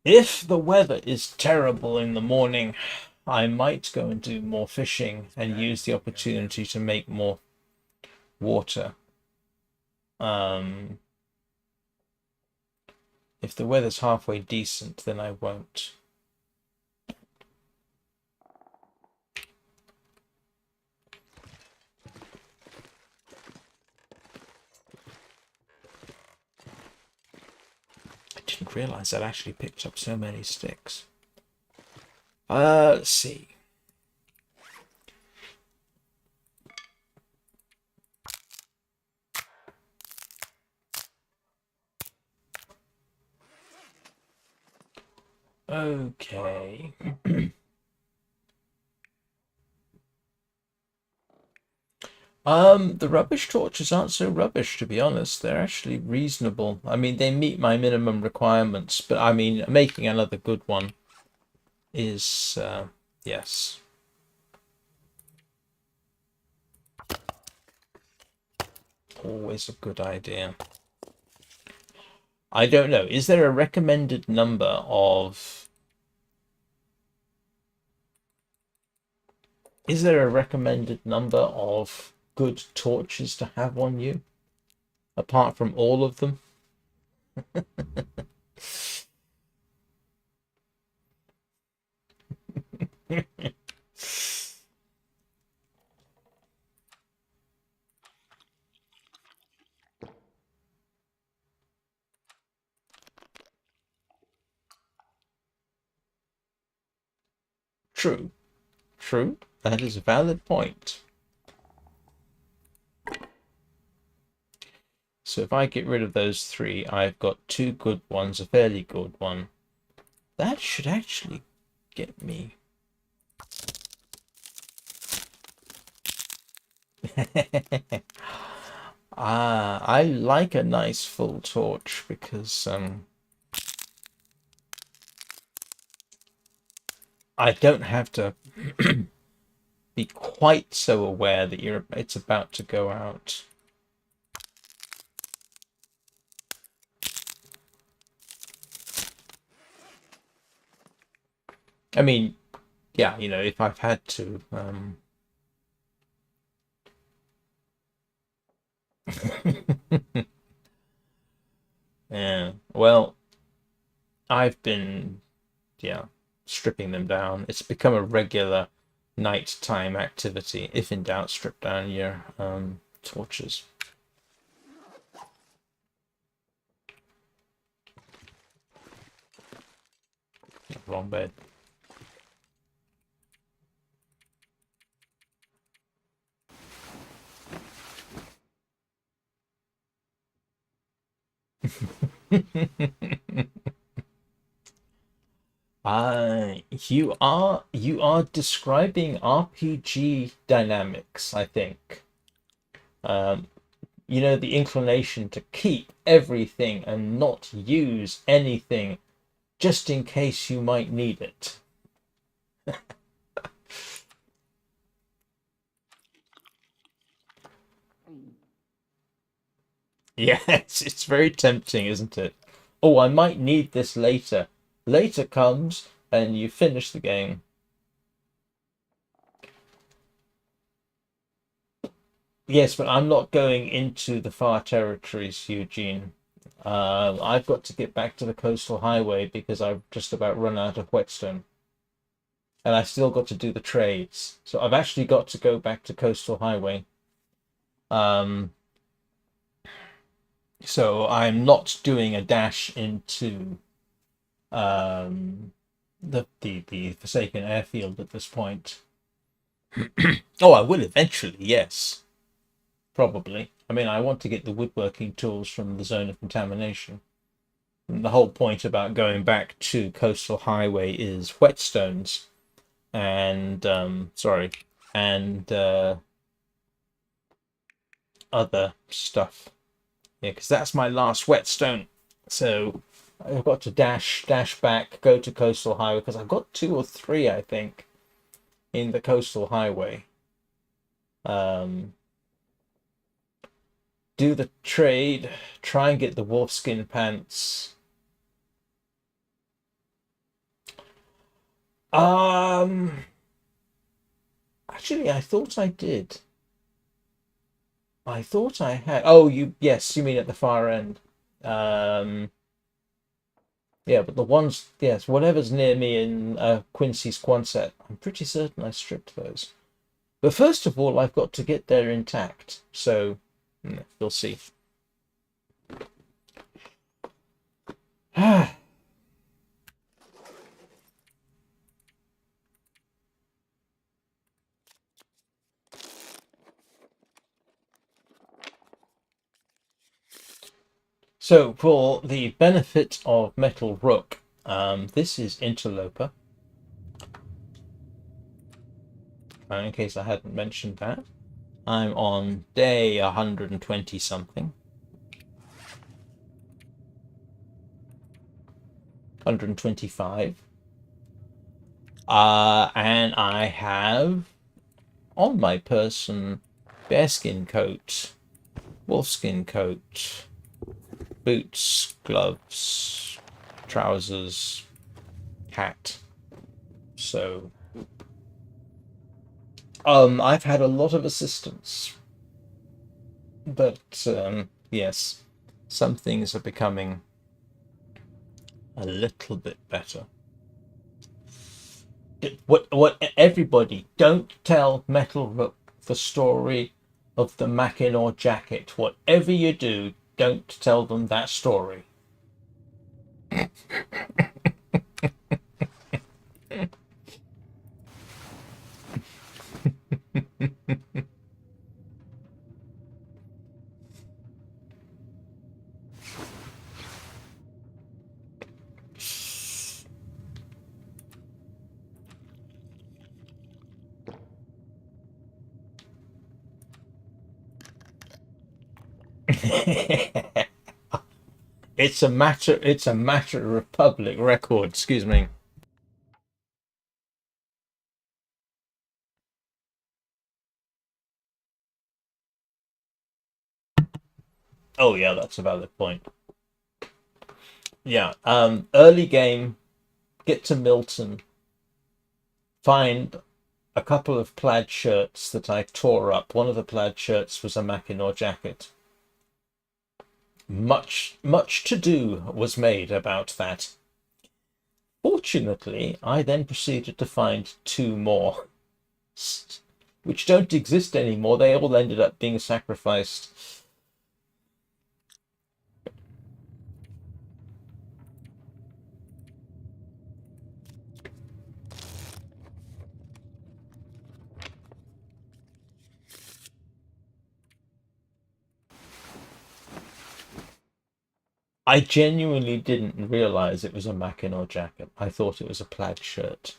If the weather is terrible in the morning, I might go and do more fishing and use the opportunity to make more water. If the weather's halfway decent, then I won't. I didn't realize I'd actually picked up so many sticks. Let's see. Okay. The rubbish torches aren't so rubbish, to be honest. They're actually reasonable. I mean, they meet my minimum requirements, but I mean, making another good one is, yes. Always a good idea. I don't know. Is there a recommended number of... Is there a recommended number of good torches to have on you? Apart from all of them? True. True. That is a valid point. So if I get rid of those 3, I've got 2 good ones, a fairly good one, That should actually get me. I like a nice full torch because I don't have to be quite so aware that it's about to go out. I mean, yeah, if I've had to yeah, well, I've been, yeah, stripping them down. It's become a regular nighttime activity. If in doubt, strip down your torches. Wrong bed. You are describing RPG dynamics, I think. Um, the inclination to keep everything and not use anything just in case you might need it. Yes, it's very tempting, isn't it? Oh, I might need this later. Later comes and you finish the game. Yes, but I'm not going into the far territories, Eugene. I've got to get back to the coastal highway because I've just about run out of whetstone. And I've still got to do the trades. So I've actually got to go back to coastal highway. Um, so I'm not doing a dash into um, the Forsaken airfield at this point. Oh, I will eventually, yes. Probably. I mean, I want to get the woodworking tools from the zone of contamination. And the whole point about going back to coastal highway is whetstones and and other stuff. Yeah, because that's my last whetstone. So I've got to dash back, go to coastal highway because I've got 2 or 3, I think, in the coastal highway. Um, do the trade, try and get the wolfskin pants. Um, Actually, I thought I did. I thought I had. Oh, yes, you mean at the far end. Um, yeah, but the ones, yes, whatever's near me in Quincy's Quonset, I'm pretty certain I stripped those. But first of all, I've got to get there intact. So, we'll see. So, for the benefit of Metal Rook, this is Interloper. In case I hadn't mentioned that. I'm on day 120 something. 125. And I have on my person bearskin coat, wolfskin coat, boots, gloves, trousers, hat. So I've had a lot of assistance, but yes, some things are becoming a little bit better. What everybody, don't tell Metal Rook the story of the Mackinaw jacket. Whatever you do, don't tell them that story. It's a matter of public record, excuse me. Oh yeah, that's a valid point. Yeah. Early game, get to Milton, find a couple of plaid shirts that I tore up. One of the plaid shirts was a Mackinaw jacket. Much to do was made about that. Fortunately, I then proceeded to find two more, which don't exist anymore. They all ended up being sacrificed. I genuinely didn't realize it was a Mackinaw jacket. I thought it was a plaid shirt.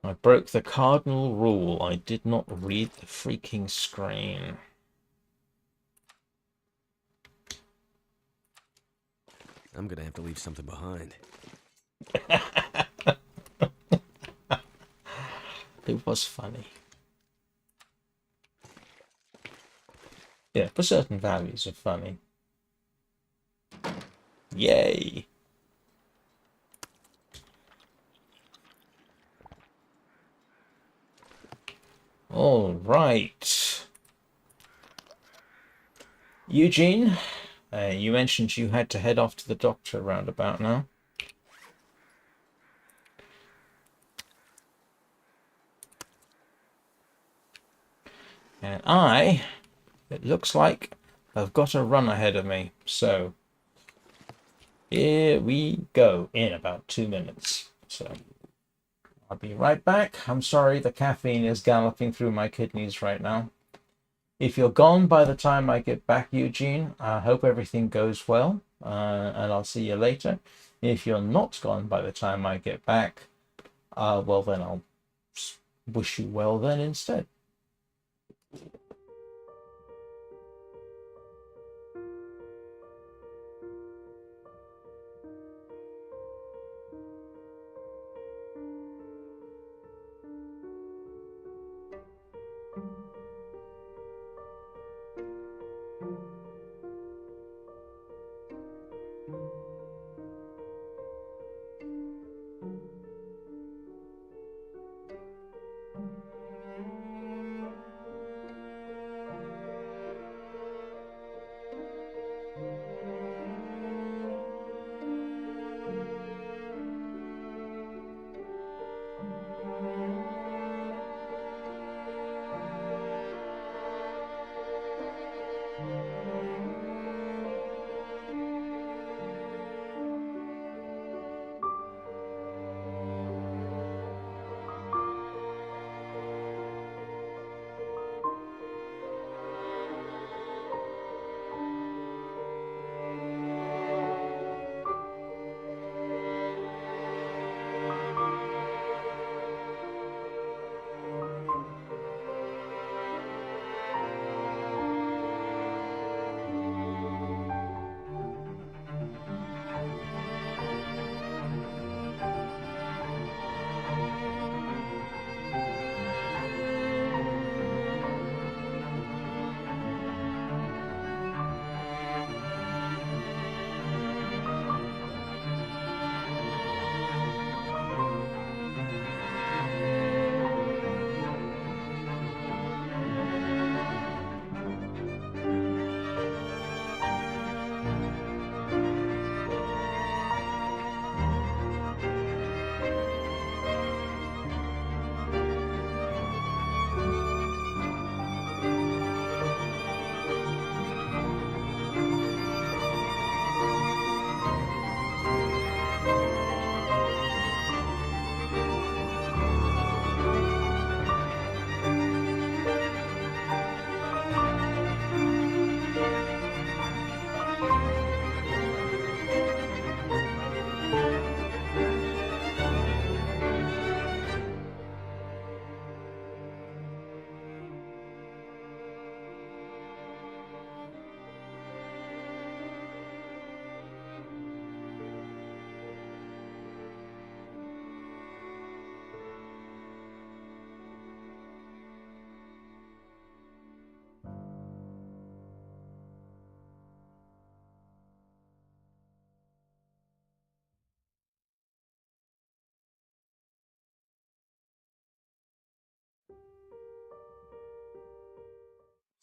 I broke the cardinal rule. I did not read the freaking screen. I'm gonna have to leave something behind. It was funny. Yeah, for certain values of funny. Yay. All right. Eugene, you mentioned you had to head off to the doctor roundabout now. And it looks like I've got a run ahead of me. So here we go in about 2 minutes. So I'll be right back. I'm sorry, the caffeine is galloping through my kidneys right now. If you're gone by the time I get back, Eugene, I hope everything goes well, and I'll see you later. If you're not gone by the time I get back, well, then I'll wish you well then instead.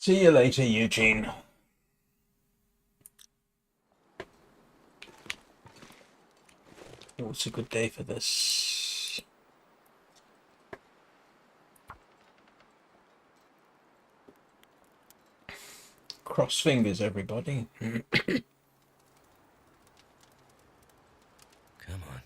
See you later, Eugene. Oh, it's a good day for this. Cross fingers, everybody. Come on.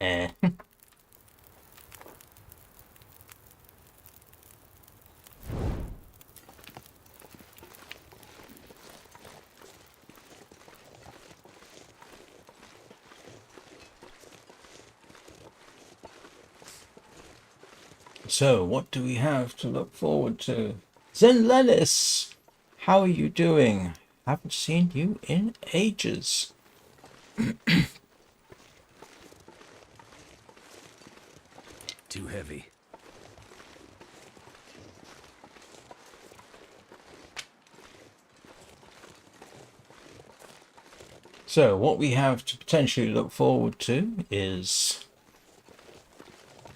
Eh. So, what do we have to look forward to? Zen Lennis, how are you doing? Haven't seen you in ages. Too heavy. So, what we have to potentially look forward to is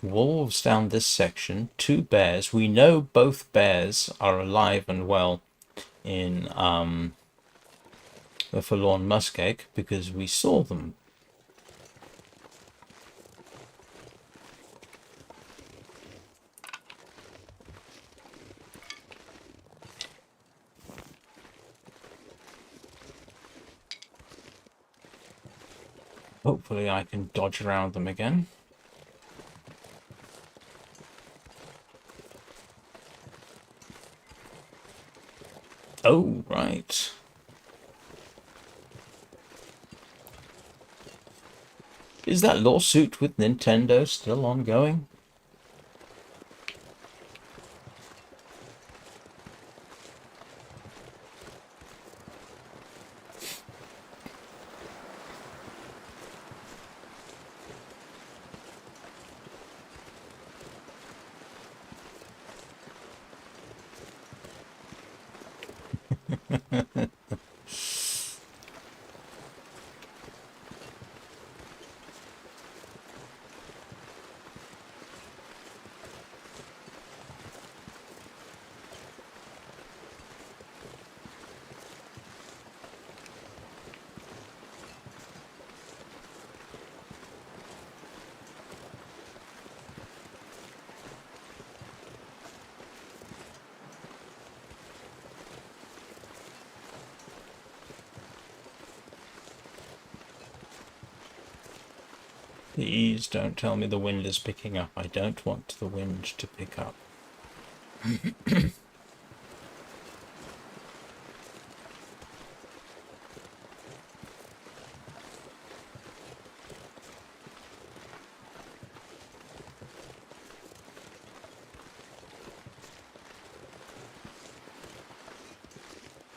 wolves down this section, 2 bears. We know both bears are alive and well in the Forlorn Muskeg because we saw them. Hopefully I can dodge around them again. Oh, right. Is that lawsuit with Nintendo still ongoing? Please don't tell me the wind is picking up. I don't want the wind to pick up.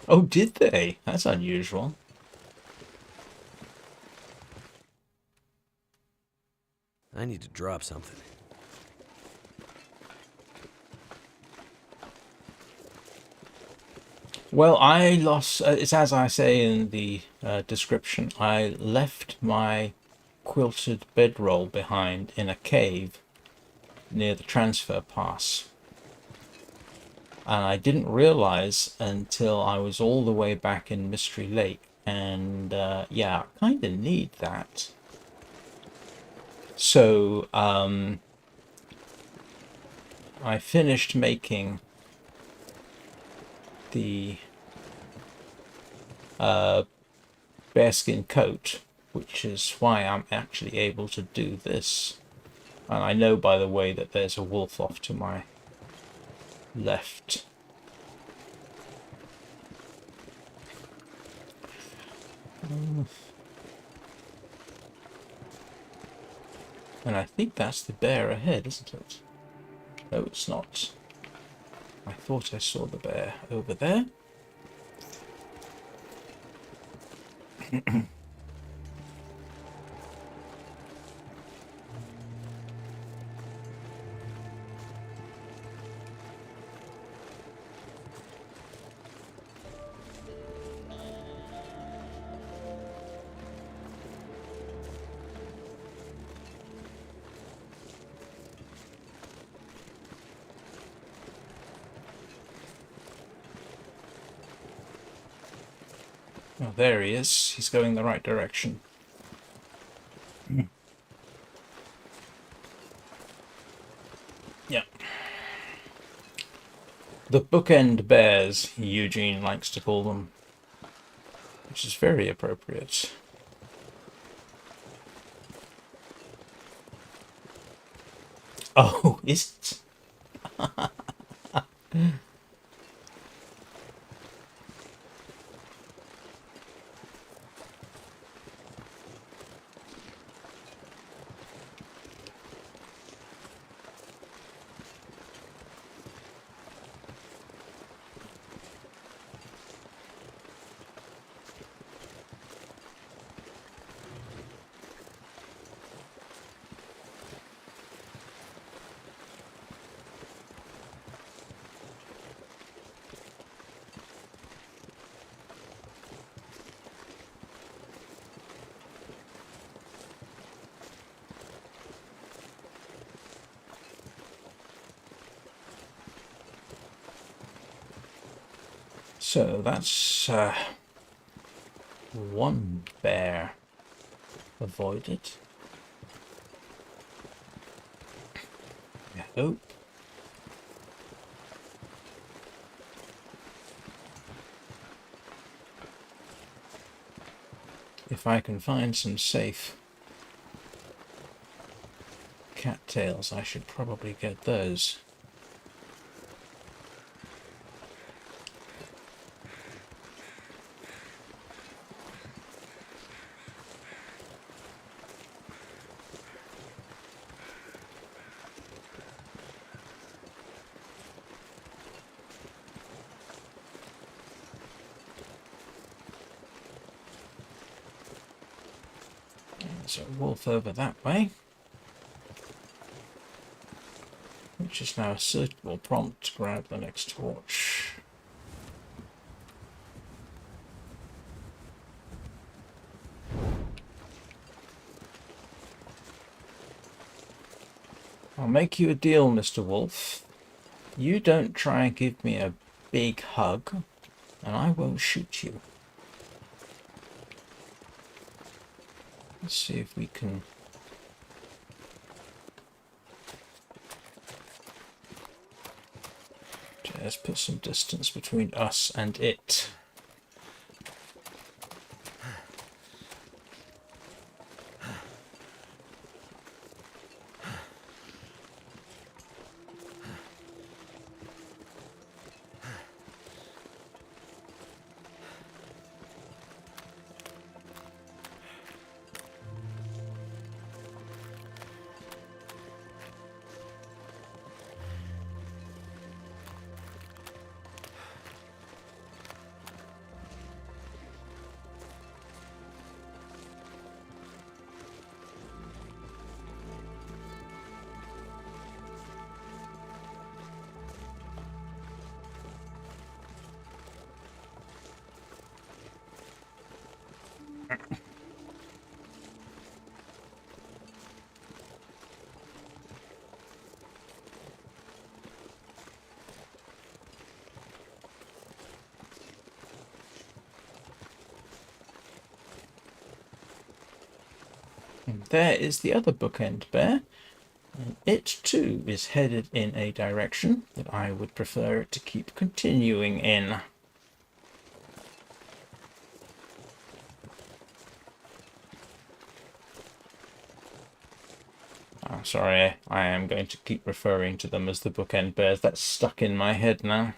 Oh, did they? That's unusual. I need to drop something. Well, I lost, it's as I say in the description, I left my quilted bedroll behind in a cave near the transfer pass. And I didn't realize until I was all the way back in Mystery Lake. And yeah, I kind of need that. So I finished making the bearskin coat, which is why I'm actually able to do this. And I know, by the way, that there's a wolf off to my left. And I think that's the bear ahead, isn't it? No, it's not. I thought I saw the bear over there. Oh, there he is. He's going the right direction. Yeah. The bookend bears, Eugene likes to call them, which is very appropriate. Oh, is it? So that's one bear avoided. I hope. If I can find some safe cattails, I should probably get those. There's a wolf over that way, which is now a suitable prompt to grab the next torch. I'll make you a deal, Mr. Wolf. You don't try and give me a big hug, and I won't shoot you. Let's see if we can... Let's put some distance between us and it. And there is the other bookend bear. And it too is headed in a direction that I would prefer it to keep continuing in. Oh, sorry, I am going to keep referring to them as the bookend bears. That's stuck in my head now.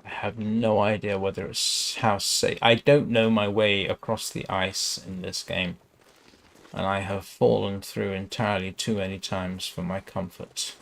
I have no idea whether it's how safe. I don't know my way across the ice in this game, and I have fallen through entirely too many times for my comfort.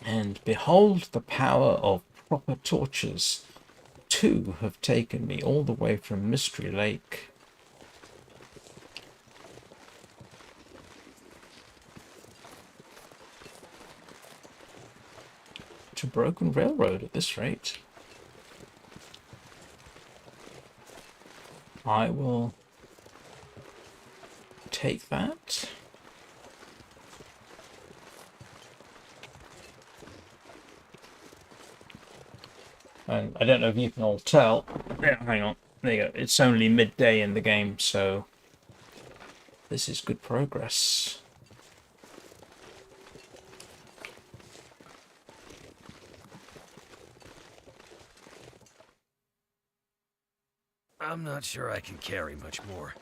And behold the power of proper torches. 2 have taken me all the way from Mystery Lake to Broken Railroad at this rate. I will take that. And I don't know if you can all tell. Yeah, hang on. There you go. It's only midday in the game, so this is good progress. I'm not sure I can carry much more.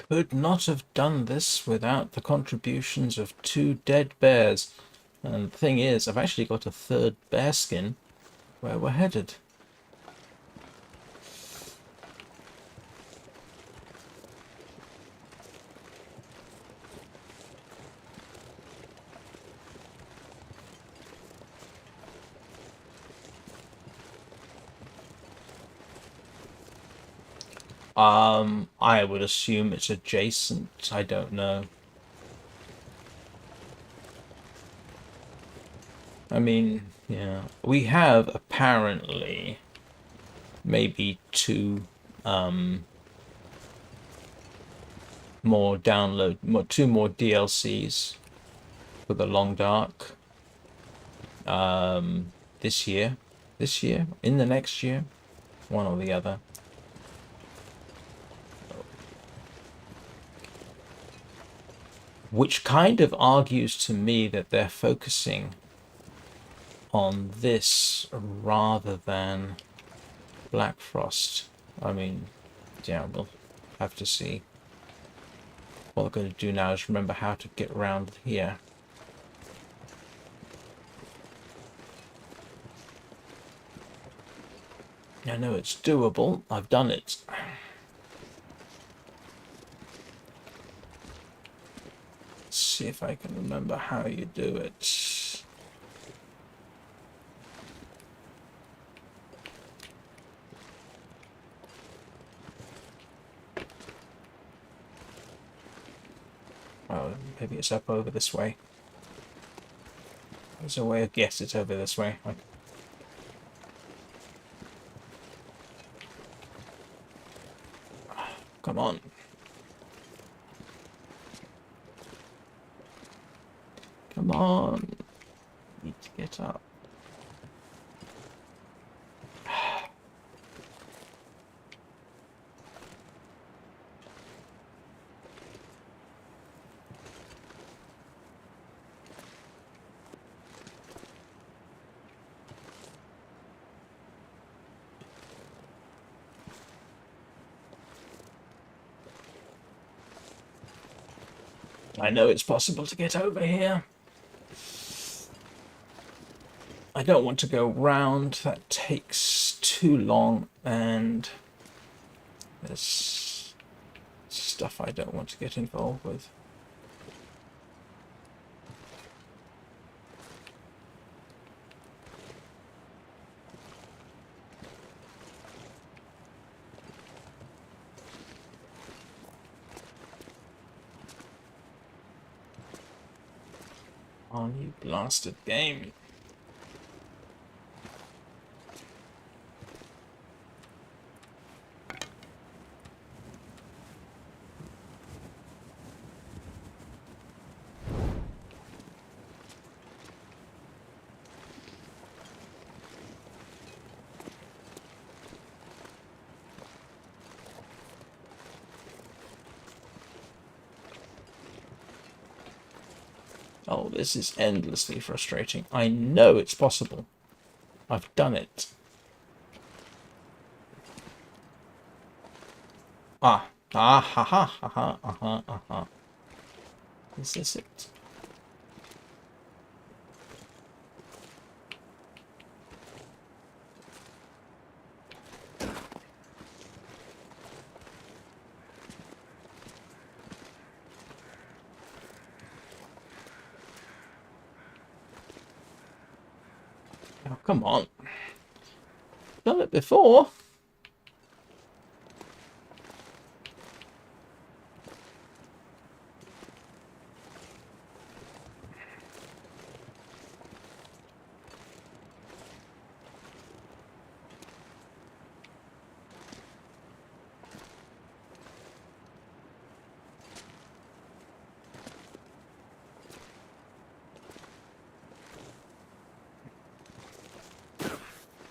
Could not have done this without the contributions of 2 dead bears. And the thing is, I've actually got a 3rd bear skin where we're headed. I would assume it's adjacent. I don't know. I mean, yeah. We have apparently maybe 2 more 2 more DLCs for the Long Dark. This year, in the next year, one or the other. Which kind of argues to me that they're focusing on this rather than Black Frost. I mean, yeah, we'll have to see. What we're going to do now is remember how to get around here. I know it's doable. I've done it. Let's see if I can remember how you do it. Oh, maybe it's up over this way. There's a way of guess it's over this way. Okay. Come on. Come on. Need to get up. I know it's possible to get over here. I don't want to go round. That takes too long, and there's stuff I don't want to get involved with. Oh, you blasted game. Oh, this is endlessly frustrating. I know it's possible. I've done it. Ah. Ah, ha, ha, ha, ha, ha, ha, ha. Is this it? come on. Done it before.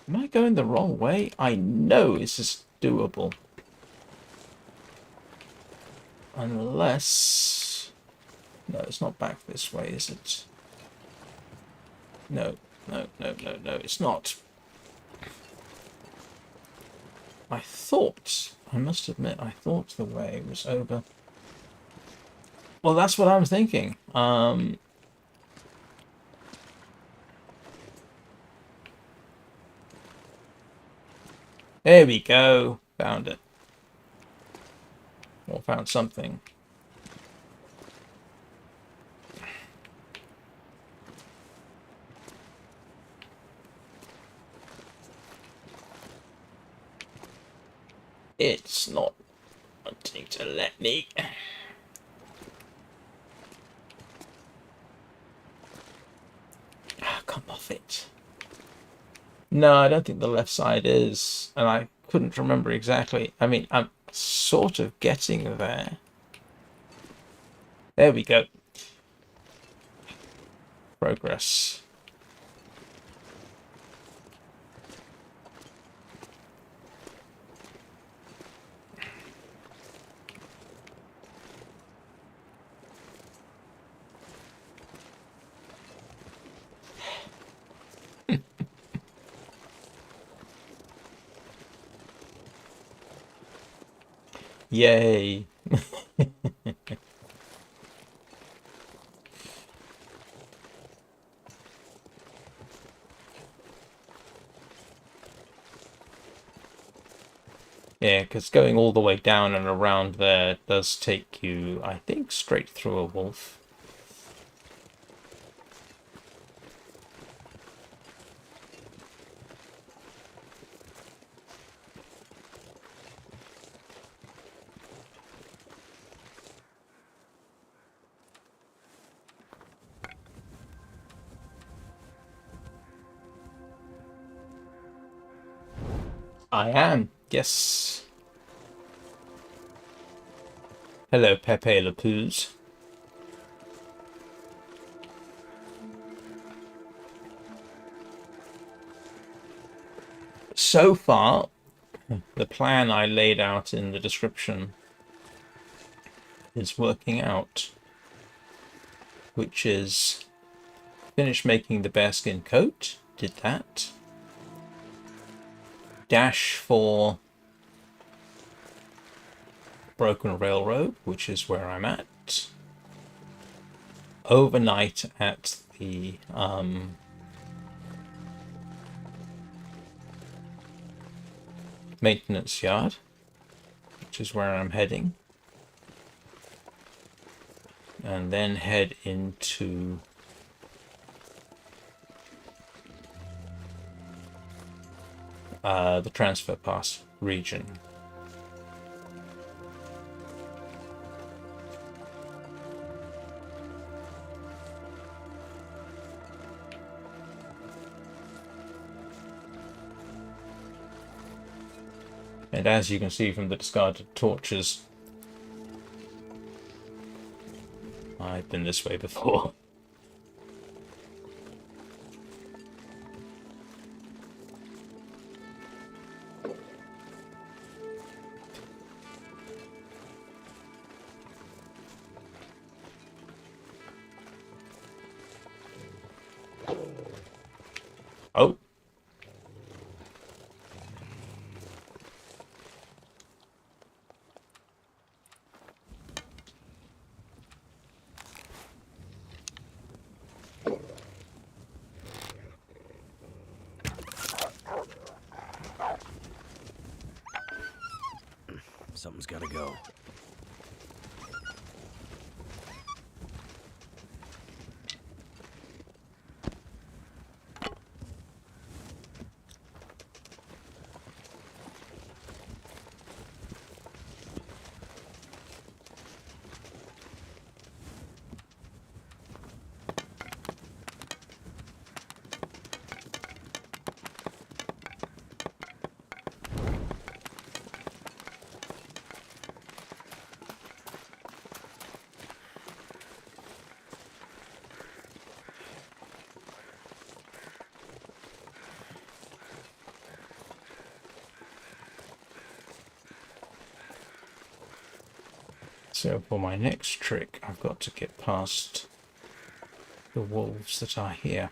Am I going the wrong way? I know this is doable. Unless... No, it's not back this way, is it? No, no, it's not. I thought, I must admit, I thought the way was over. Well, that's what I'm thinking. There we go. Found it. Or found something. It's not wanting to let me. Ah, come off it. No, I don't think the left side is. And I couldn't remember exactly. I mean, I'm sort of getting there. There we go. Progress. Yay. Yeah, because going all the way down and around there does take you, I think, straight through a wolf. I am, yes. Hello, Pepe Le Pews. So far, the plan I laid out in the description is working out, which is finish making the bearskin coat, did that. Dash for Broken Railroad, which is where I'm at. Overnight at the maintenance yard, which is where I'm heading. And then head into the transfer pass region. And as you can see from the discarded torches, I've been this way before. Oh. Something's gotta go. So for my next trick, I've got to get past the wolves that are here.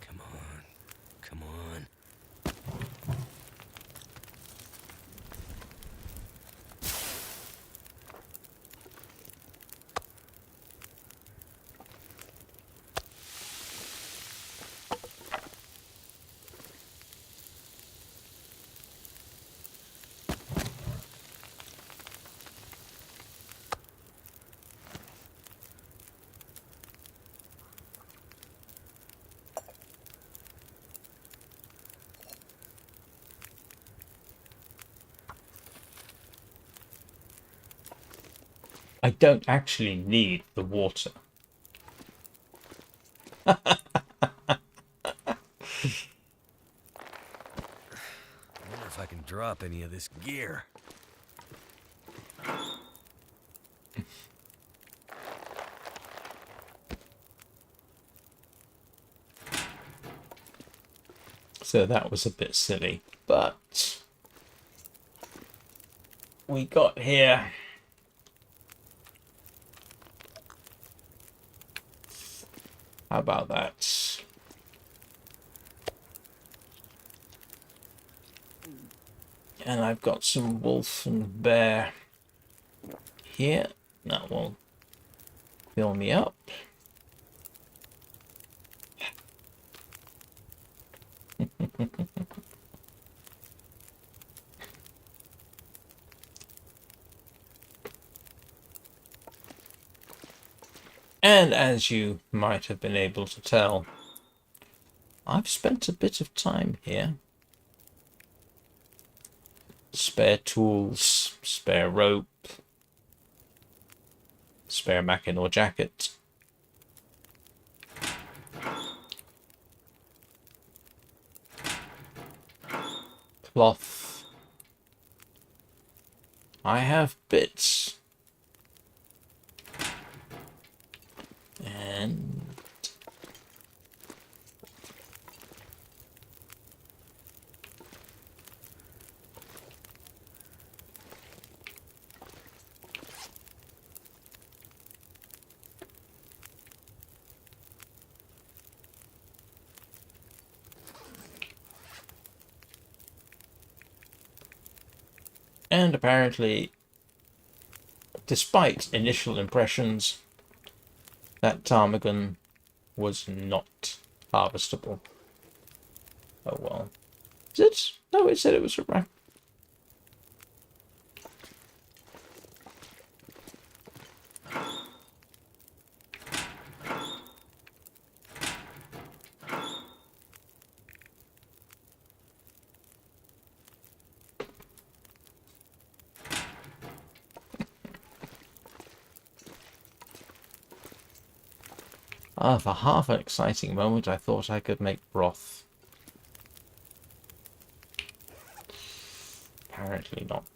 Come on. Come on. I don't actually need the water. I wonder if I can drop any of this gear. So that was a bit silly, but we got here. How about that? And I've got some wolf and bear here. That will fill me up. And as you might have been able to tell, I've spent a bit of time here. Spare tools, spare rope, spare Mackinaw jacket. Cloth. I have bits. And apparently, despite initial impressions, that ptarmigan was not harvestable. Oh well. Is it? No, it said it was a rack. Ah, for half an exciting moment, I thought I could make broth. Apparently not.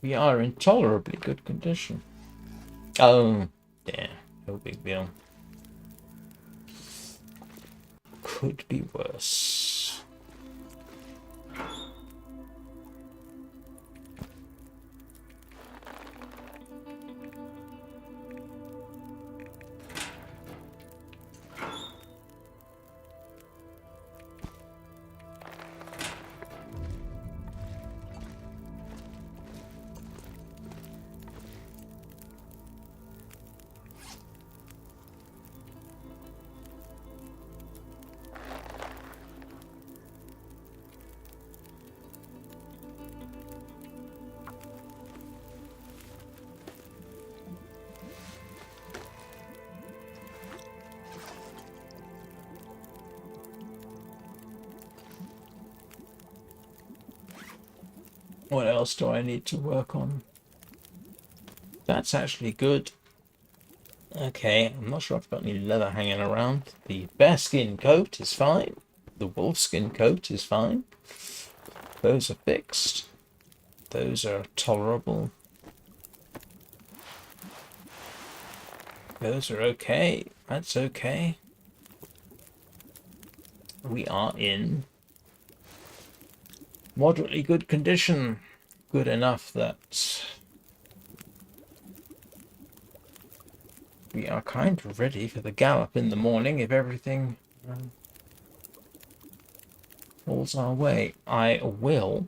We are in tolerably good condition. Oh, yeah, no big deal. Could be worse. What else do I need to work on? That's actually good. Okay, I'm not sure if I've got any leather hanging around. The bearskin coat is fine. The wolfskin coat is fine. Those are fixed. Those are tolerable. Those are okay. That's okay. We are in moderately good condition. Good enough that we are kind of ready for the gallop in the morning if everything falls our way. I will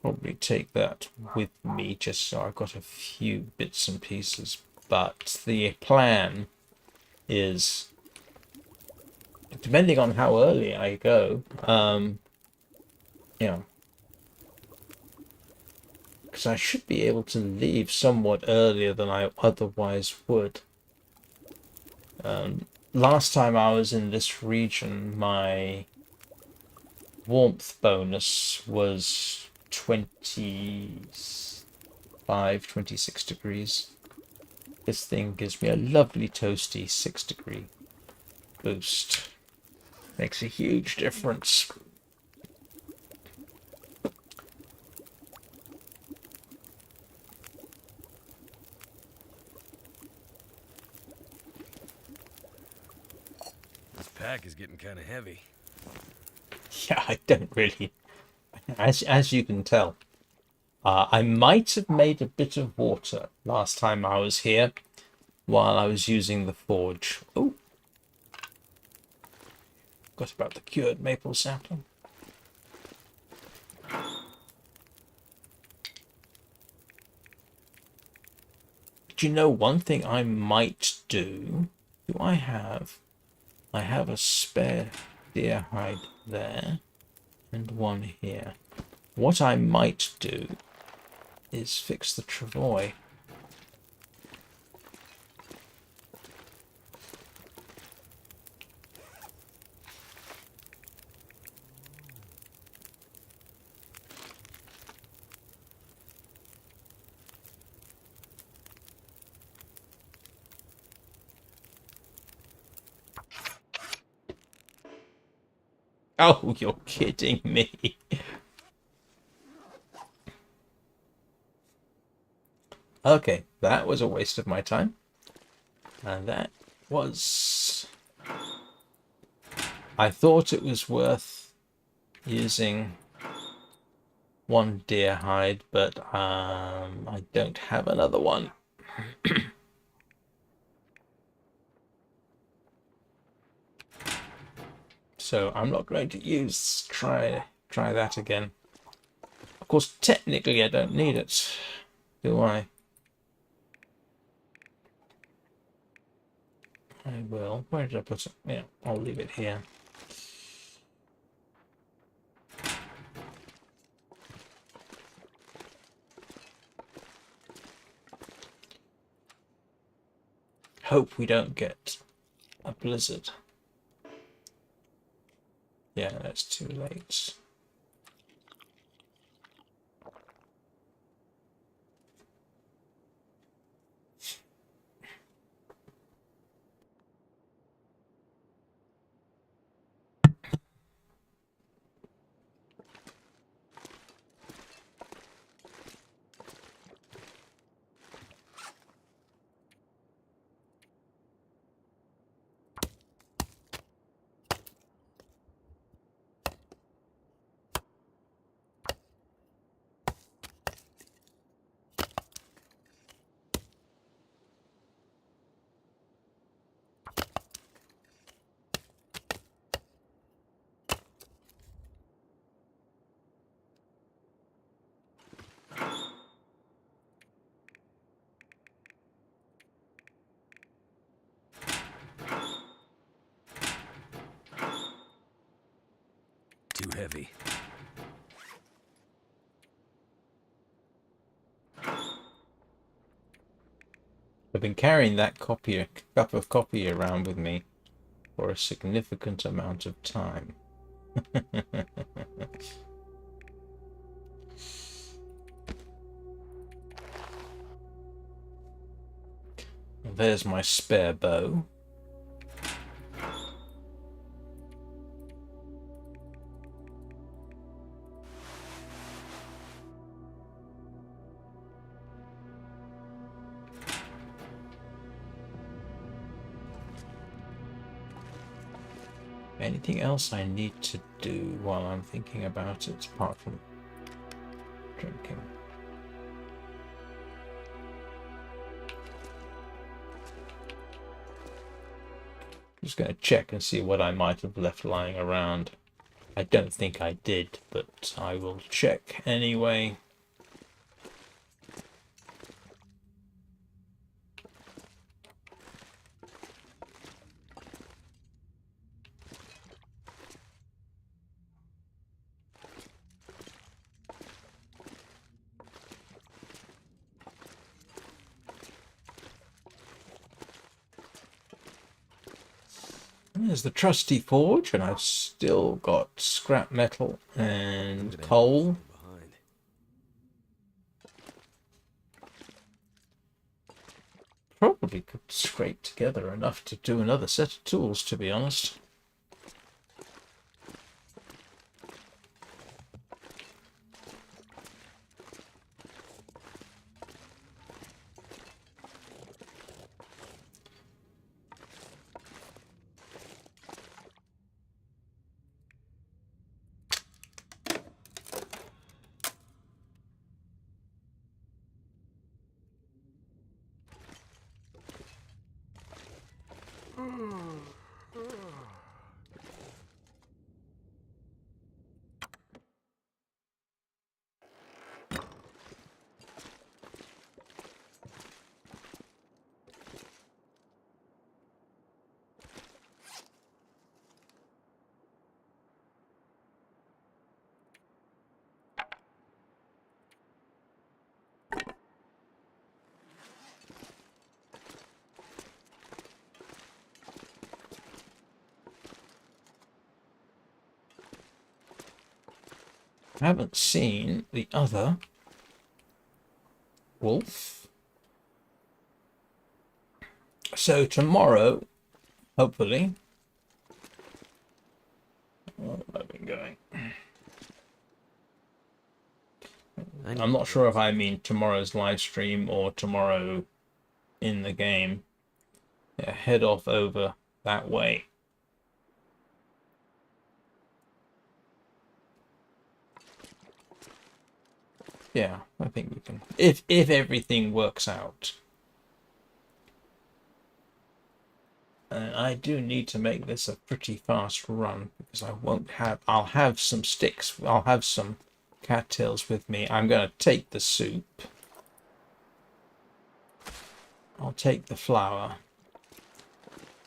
probably take that with me just so I've got a few bits and pieces. But the plan is, depending on how early I go, you know, because I should be able to leave somewhat earlier than I otherwise would. Last time I was in this region, my warmth bonus was 25, 26 degrees. This thing gives me a lovely toasty 6-degree boost. Makes a huge difference. This pack is getting kind of heavy. Yeah, I don't really, as you can tell. I might have made a bit of water last time I was here while I was using the forge. Oh, forgot about the cured maple sapling. Do you know one thing I might do? Do I have? I have a spare deer hide there and one here. What I might do is fix the travois. Oh, you're kidding me. Okay, that was a waste of my time. And that was... I thought it was worth using one deer hide, but I don't have another one. So I'm not going to try that again. Of course, technically I don't need it, do I? I will. Where did I put it? Yeah, I'll leave it here. Hope we don't get a blizzard. Yeah, that's too late. Too heavy. I've been carrying that cup of coffee around with me for a significant amount of time. There's my spare bow. Anything else I need to do while I'm thinking about it, apart from drinking? Just going to check and see what I might have left lying around. I don't think I did, but I will check anyway. There's the trusty forge, and I've still got scrap metal and coal. Probably could scrape together enough to do another set of tools, to be honest. I haven't seen the other wolf. So tomorrow, hopefully, where have I been going? I'm not sure if I mean tomorrow's live stream or tomorrow in the game. Yeah, head off over that way. Yeah, I think we can, if everything works out. And I do need to make this a pretty fast run because I'll have some sticks, I'll have some cattails with me. I'm going to take the soup. I'll take the flour.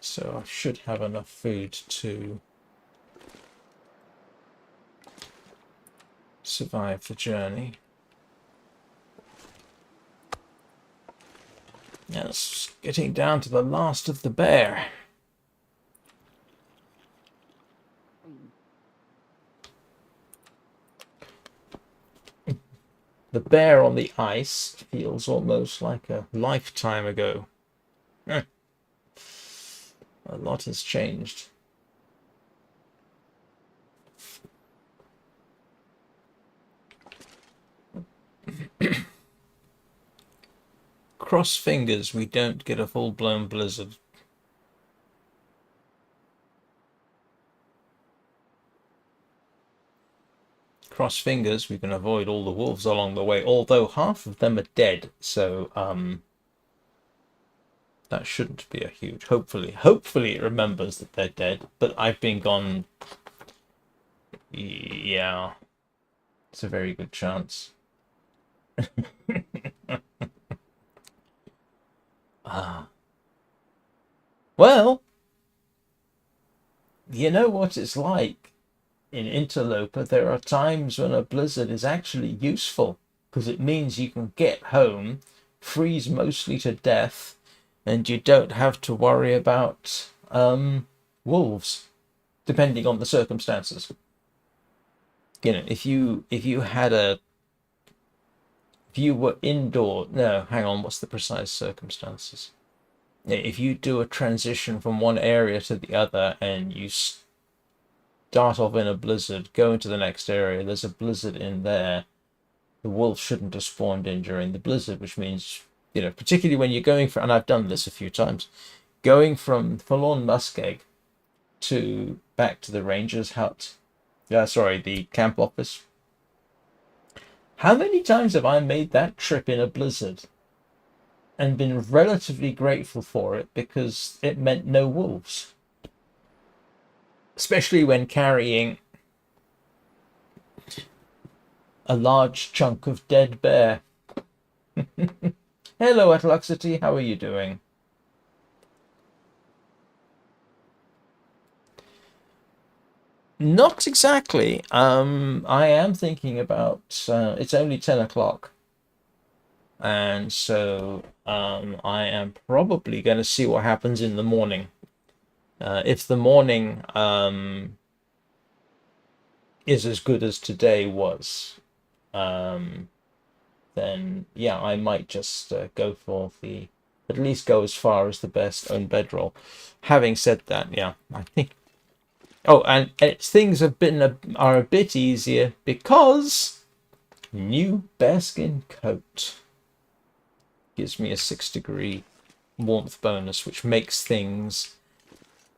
So I should have enough food to survive the journey. That's getting down to the last of the bear. The bear on the ice feels almost like a lifetime ago. A lot has changed. Cross fingers we don't get a full-blown blizzard. Cross fingers we can avoid all the wolves along the way, although half of them are dead, so that shouldn't be a huge... Hopefully it remembers that they're dead, but I've been gone... Yeah, it's a very good chance. Well, you know what it's like in Interloper. There are times when a blizzard is actually useful because it means you can get home, freeze mostly to death, and you don't have to worry about wolves, depending on the circumstances. You know, if you were indoor, no, hang on, what's the precise circumstances? If you do a transition from one area to the other and you start off in a blizzard, go into the next area, there's a blizzard in there, the wolf shouldn't have spawned in during the blizzard, which means, you know, particularly when you're going for, and I've done this a few times, going from Forlorn Muskeg to back to the ranger's hut, the camp office. How many times have I made that trip in a blizzard and been relatively grateful for it because it meant no wolves? Especially when carrying a large chunk of dead bear. Hello, Atluxity, how are you doing? Not exactly. I am thinking about, it's only 10 o'clock. And so I am probably going to see what happens in the morning. If the morning is as good as today was, then yeah, I might just go for at least go as far as the best own bedroll. Having said that, yeah, I think. Oh, and things are a bit easier because new bearskin coat gives me a 6-degree warmth bonus, which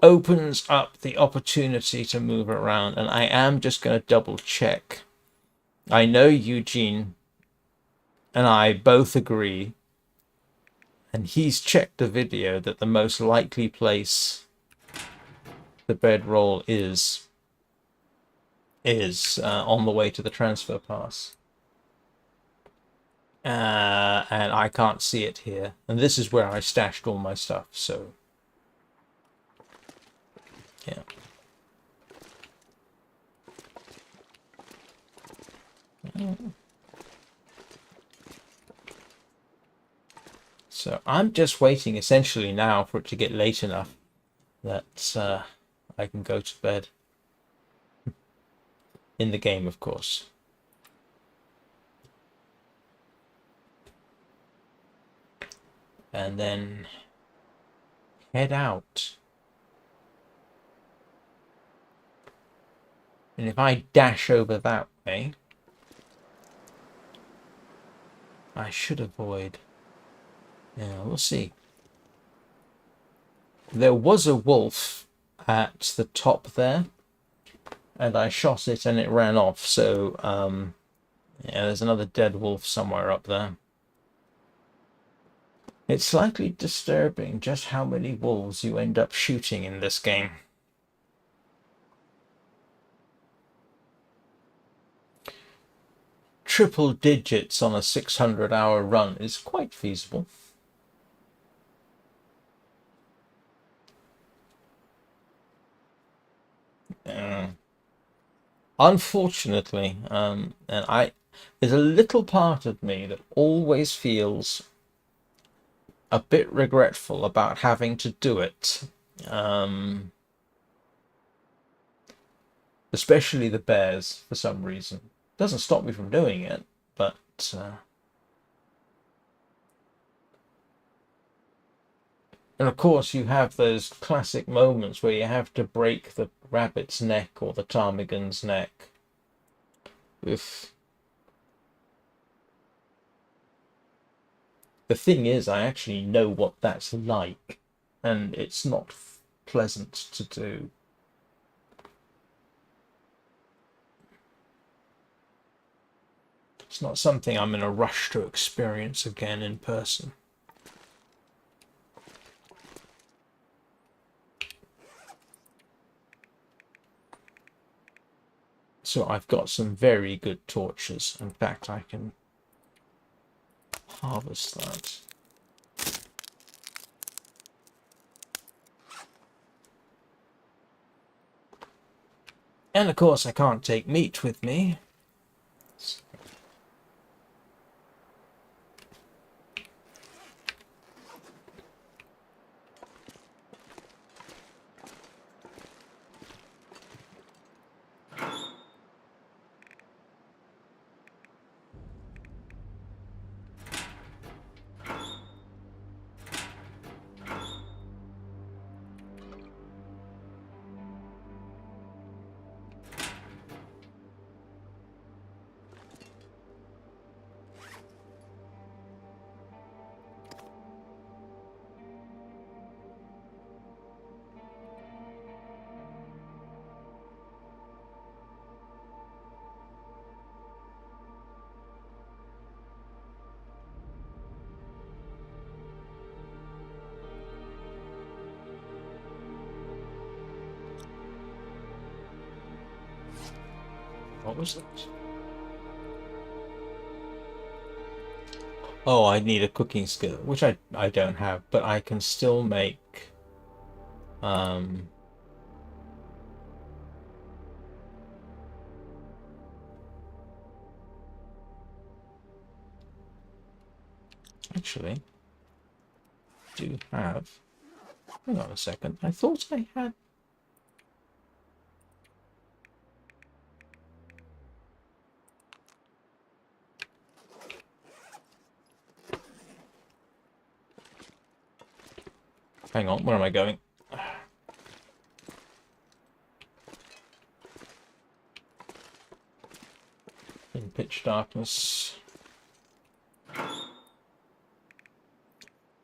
opens up the opportunity to move around. And I am just going to double check. I know Eugene and I both agree, and he's checked the video, that the most likely place the bedroll is on the way to the transfer pass. And I can't see it here. And this is where I stashed all my stuff, so yeah. So I'm just waiting essentially now for it to get late enough that I can go to bed. In the game, of course. And then head out. And if I dash over that way, I should avoid. Yeah, we'll see. There was a wolf at the top there, and I shot it and it ran off. So, yeah, there's another dead wolf somewhere up there. It's slightly disturbing just how many wolves you end up shooting in this game. Triple digits on a 600-hour run is quite feasible. Unfortunately, there's a little part of me that always feels a bit regretful about having to do it. Especially the bears, for some reason. Doesn't stop me from doing it, but and of course you have those classic moments where you have to break the rabbit's neck or the ptarmigan's neck. Oof. The thing is, I actually know what that's like, and it's not pleasant to do. It's not something I'm in a rush to experience again in person. So I've got some very good torches. In fact, I can harvest that. And of course I can't take meat with me. What was that? Oh, I need a cooking skill, which I don't have, but I can still make actually do have. Hang on a second. I thought I had. Hang on, where am I going? In pitch darkness.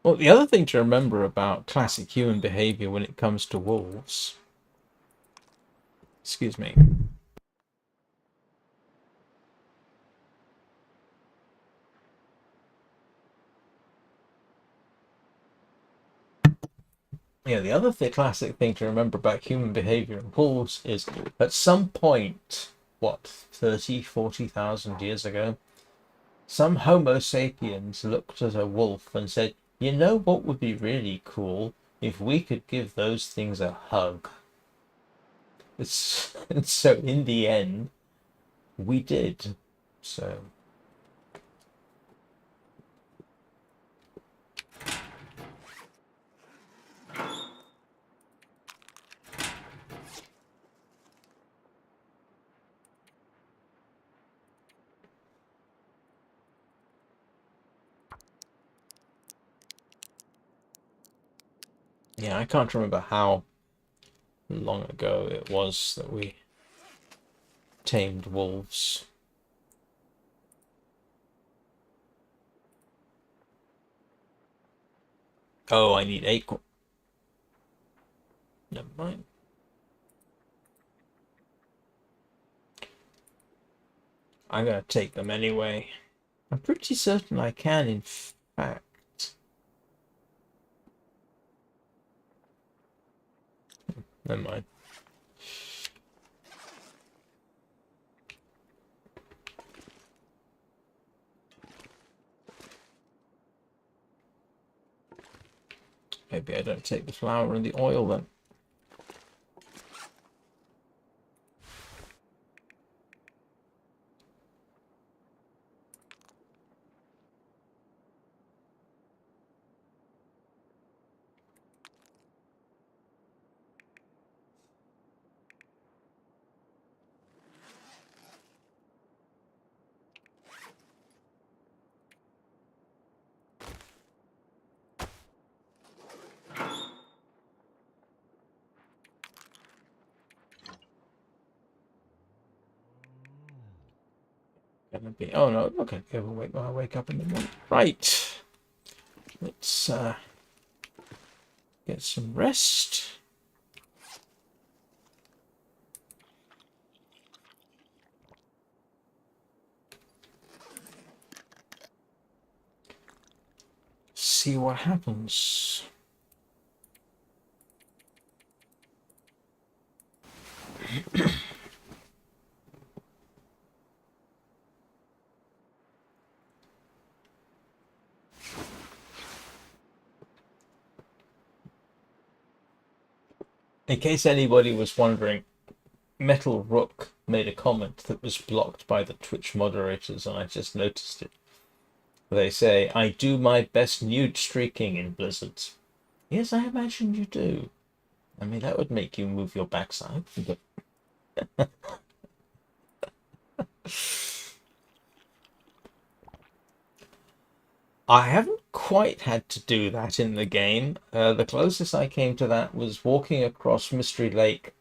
Well, the other thing to remember about classic human behavior when it comes to wolves. Excuse me. Yeah, the other classic thing to remember about human behavior in wolves is at some point, what, 30, 40,000 years ago, some Homo sapiens looked at a wolf and said, you know what would be really cool if we could give those things a hug. And so in the end, we did. So. Yeah, I can't remember how long ago it was that we tamed wolves. Oh, I need acorn. Never mind. I'm gonna take them anyway. I'm pretty certain I can, in fact. Never mind. Maybe I don't take the flour and the oil then. Gonna be. Oh no. Okay. I'll wake up in the morning. Right. Let's get some rest. See what happens. In case anybody was wondering, Metal Rook made a comment that was blocked by the Twitch moderators, and I just noticed it. They say, I do my best nude streaking in blizzards. Yes, I imagine you do. I mean, that would make you move your backside. But I haven't quite had to do that in the game. The closest I came to that was walking across Mystery Lake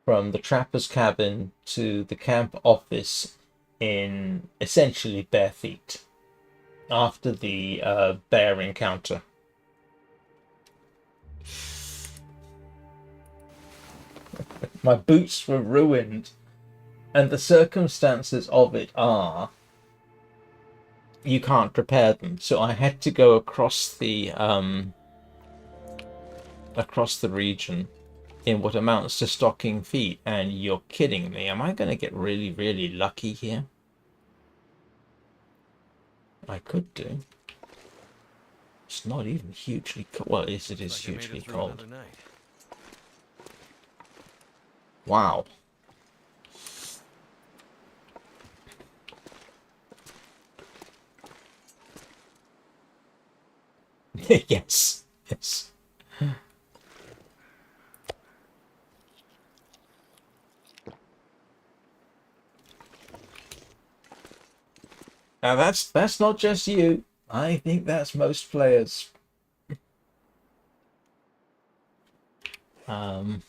from the trapper's cabin to the camp office in essentially bare feet after the bear encounter. My boots were ruined, and the circumstances of it are you can't repair them. So I had to go across the region in what amounts to stocking feet, and you're kidding me. Am I going to get really, really lucky here? I could do. It's not even hugely cold. Well, it is Looks like I made hugely it through cold. another night. Wow. Yes. Yes. Now that's not just you. I think that's most players. Um,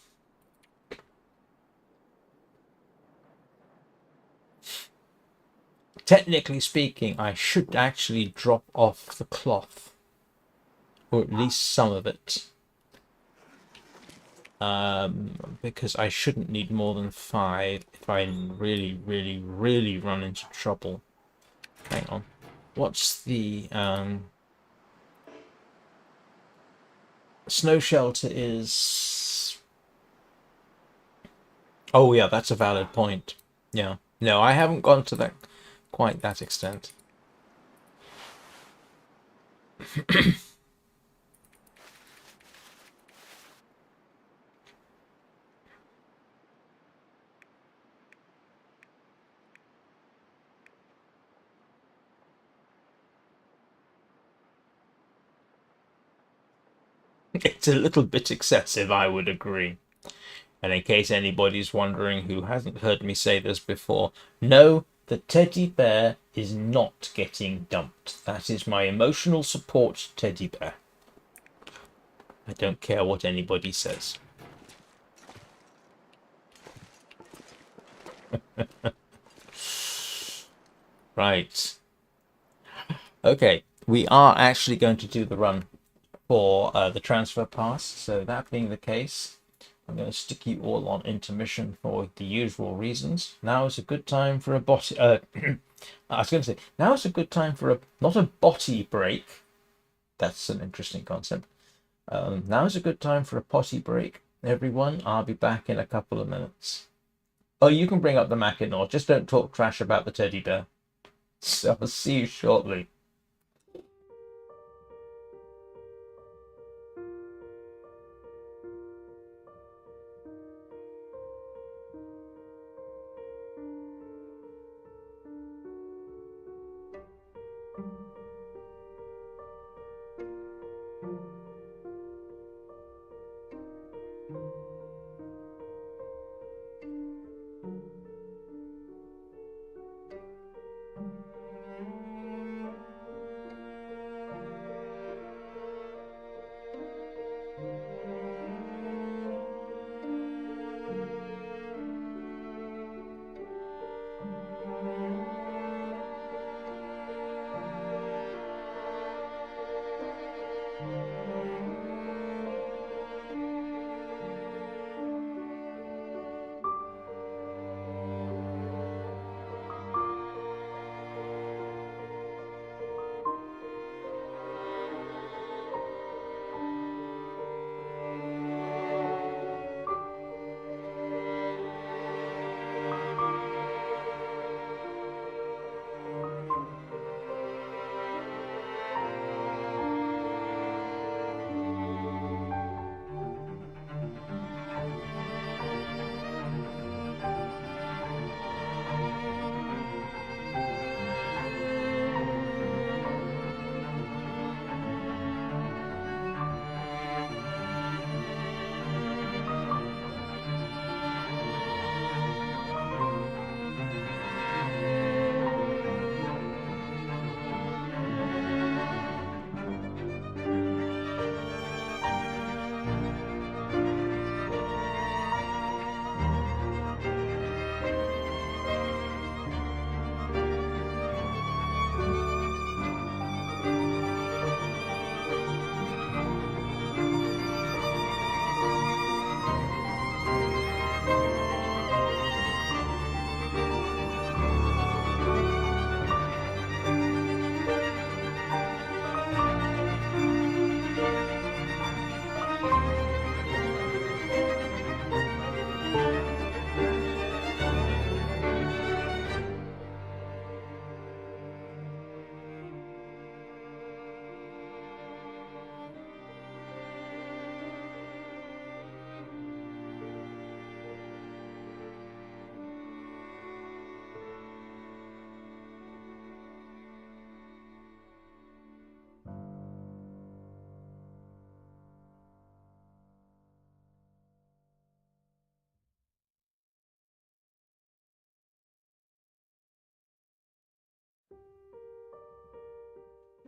Technically speaking, I should actually drop off the cloth, or at least some of it, because I shouldn't need more than 5 if I really, really, really run into trouble. Hang on. What's the snow shelter is... Oh yeah, that's a valid point. Yeah. No, I haven't gone to that quite that extent. It's a little bit excessive, I would agree. And in case anybody's wondering who hasn't heard me say this before, no, the teddy bear is not getting dumped. That is my emotional support teddy bear. I don't care what anybody says. Right. Okay, we are actually going to do the run for the transfer pass. So that being the case, I'm going to stick you all on intermission for the usual reasons. Now is a good time for a bot. I was going to say now is a good time for a not a botty break. That's an interesting concept. Now is a good time for a potty break, everyone. I'll be back in a couple of minutes. Oh, you can bring up the Mackinaw. Just don't talk trash about the teddy bear. So I'll see you shortly.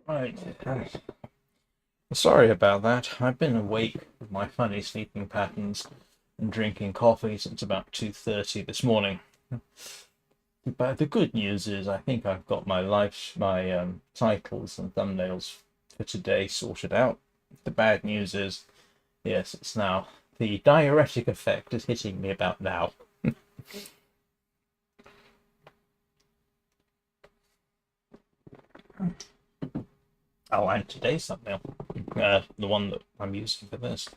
Right. Sorry about that. I've been awake with my funny sleeping patterns and drinking coffee since about 2:30 this morning. But the good news is I think I've got my titles and thumbnails for today sorted out. The bad news is, yes, it's now the diuretic effect is hitting me about now. Oh, and today's thumbnail, the one that I'm using for this.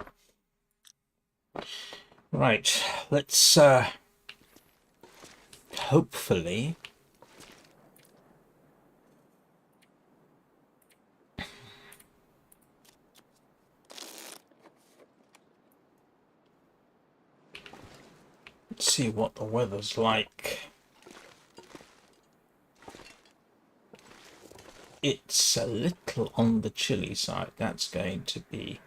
Right, let's hopefully see what the weather's like. It's a little on the chilly side. That's going to be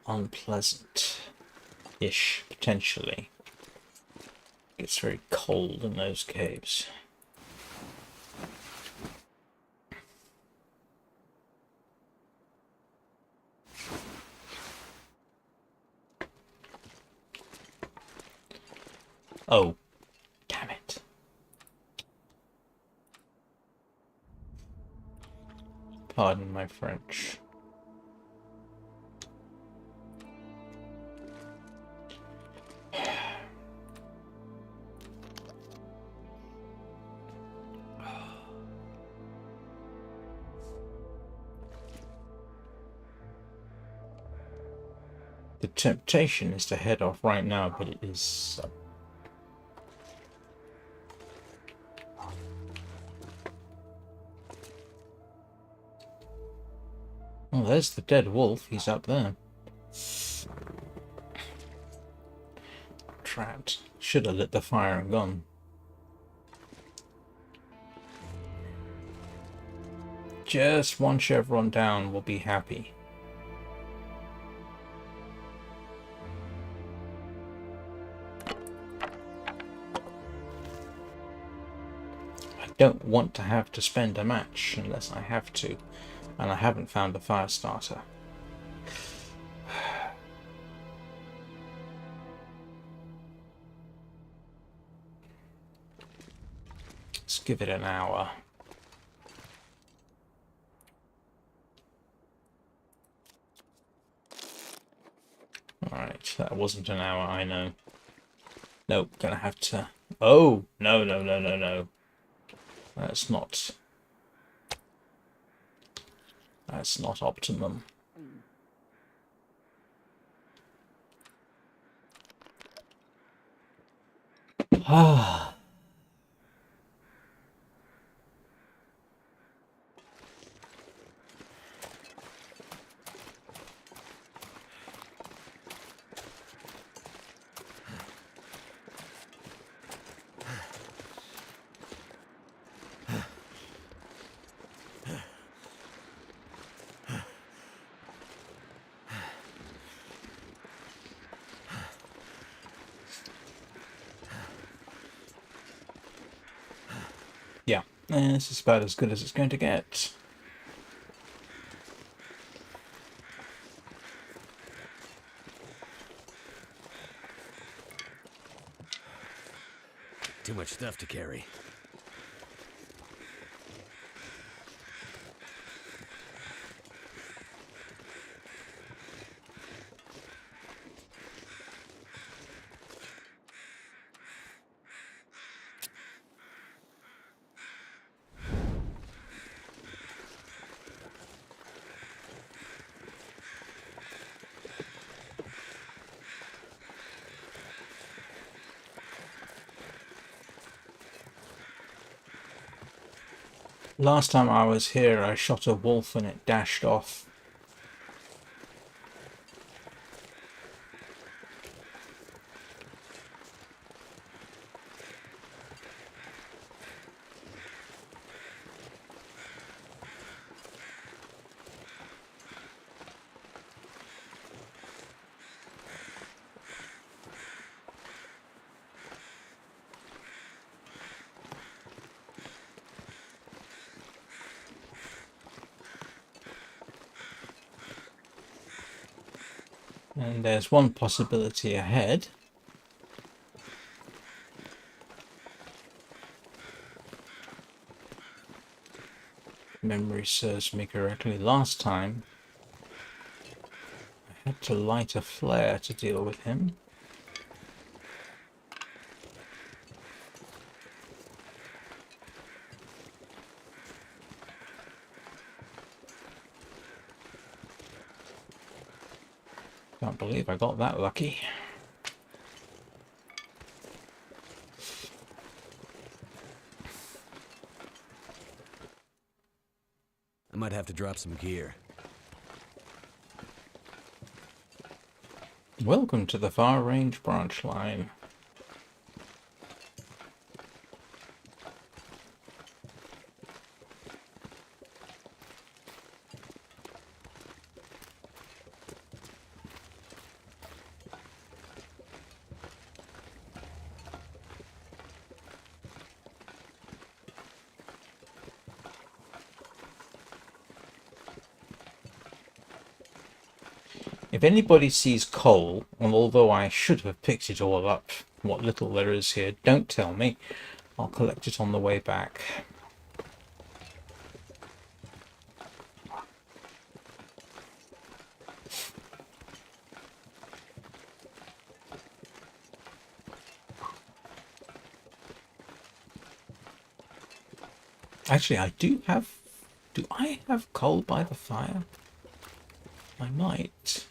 unpleasant-ish, potentially. It's very cold in those caves. Oh, damn it. Pardon my French. The temptation is to head off right now, but it is... Oh, there's the dead wolf. He's up there. Trapped. Should have lit the fire and gone. Just one chevron down, we'll be happy. I don't want to have to spend a match unless I have to, and I haven't found a fire starter. Let's give it an hour. Alright, that wasn't an hour, I know. Nope, gonna have to... Oh! No, no, no, no, no. That's not... That's not optimum. Ah. Yeah, this is about as good as it's going to get. Too much stuff to carry. Last time I was here, I shot a wolf and it dashed off. And there's one possibility ahead. Memory serves me correctly, last time I had to light a flare to deal with him. Can't believe I got that lucky. I might have to drop some gear. Welcome to the Far Range branch line. If anybody sees coal, and although I should have picked it all up, what little there is here, don't tell me. I'll collect it on the way back. Actually, I do have... Do I have coal by the fire? I might.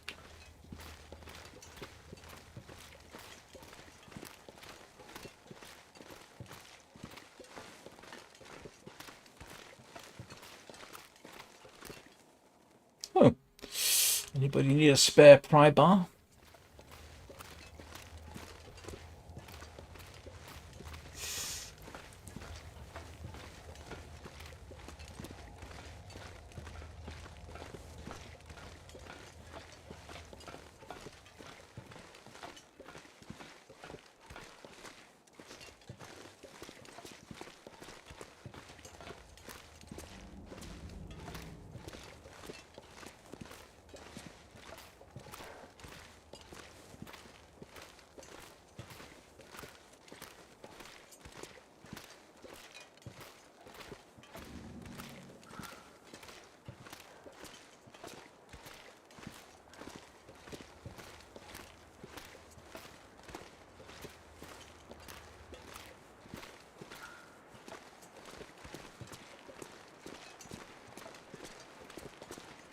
Oh. Anybody need a spare pry bar?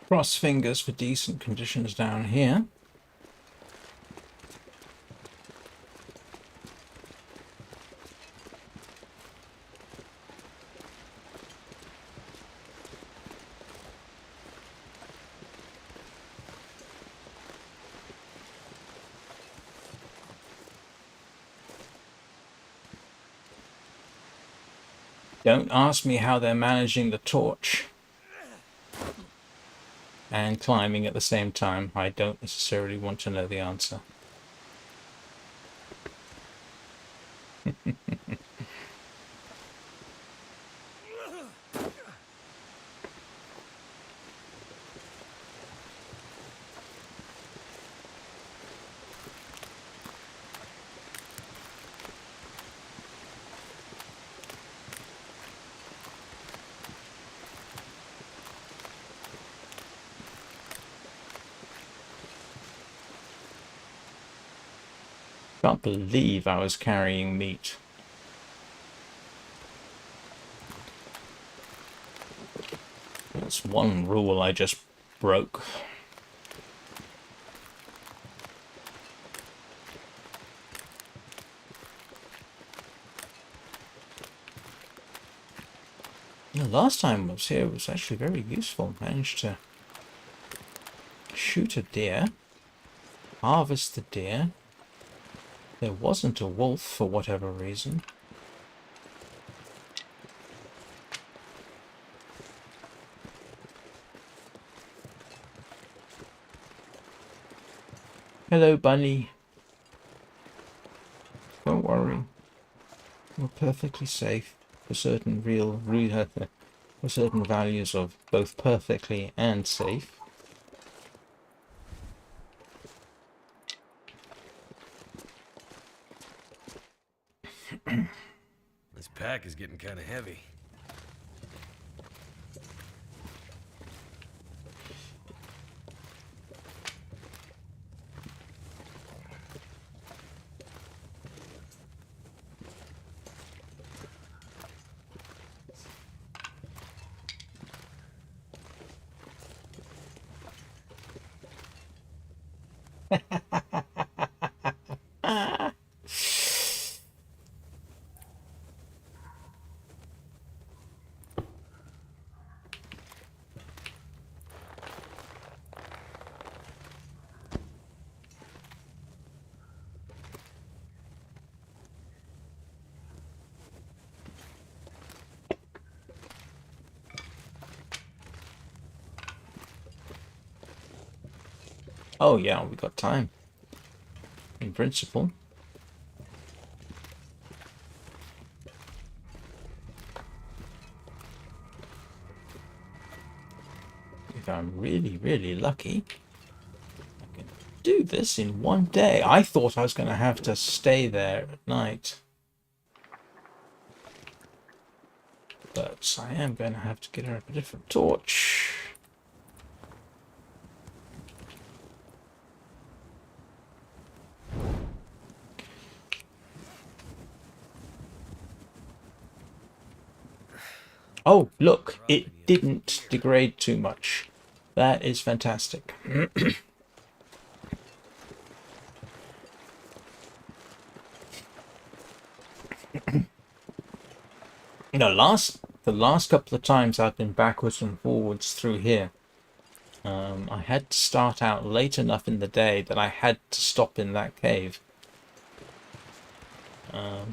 Cross fingers for decent conditions down here. Don't ask me how they're managing the torch and climbing at the same time. I don't necessarily want to know the answer. Can't believe I was carrying meat. That's one rule I just broke. The last time I was here was actually very useful. Managed to shoot a deer, harvest the deer. There wasn't a wolf for whatever reason. Hello, bunny. Don't worry. We're perfectly safe for certain for certain values of both perfectly and safe. pack is getting kind of heavy. Oh yeah, we got time. In principle. If I'm really, really lucky, I can do this in one day. I thought I was going to have to stay there at night. But I am going to have to get her a different torch. Oh, look, it didn't degrade too much. That is fantastic. No, the last couple of times I've been backwards and forwards through here, I had to start out late enough in the day that I had to stop in that cave.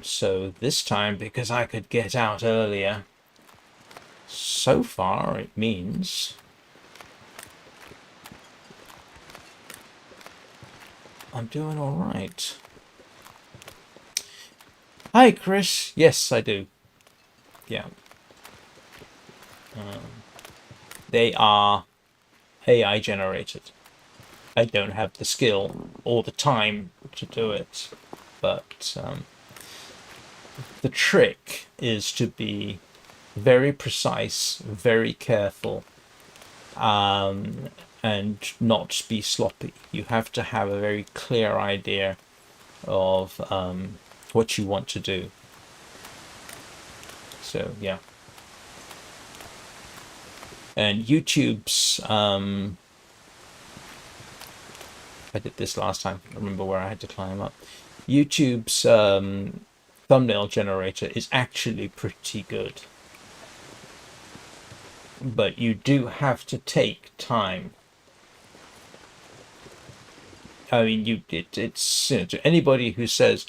So this time, because I could get out earlier, so far it means I'm doing all right. Hi, Chris. Yes, I do. Yeah. They are AI generated. I don't have the skill or the time to do it, but the trick is to be very precise, very careful, and not be sloppy. You have to have a very clear idea of what you want to do. So yeah. And YouTube's I did this last time. I remember where I had to climb up. YouTube's thumbnail generator is actually pretty good, but you do have to take time. I mean, it's to anybody who says,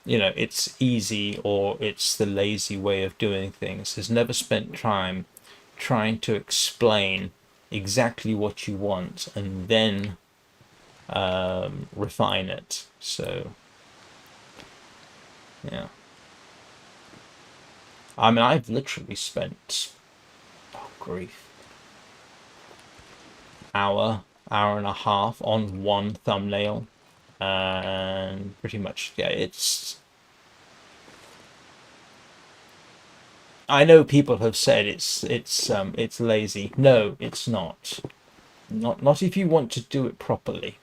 it's easy or it's the lazy way of doing things has never spent time trying to explain exactly what you want and then refine it. So yeah, I mean, I've literally spent, oh grief, hour and a half on one thumbnail, and pretty much, yeah, I know people have said it's lazy. No, it's not. Not if you want to do it properly.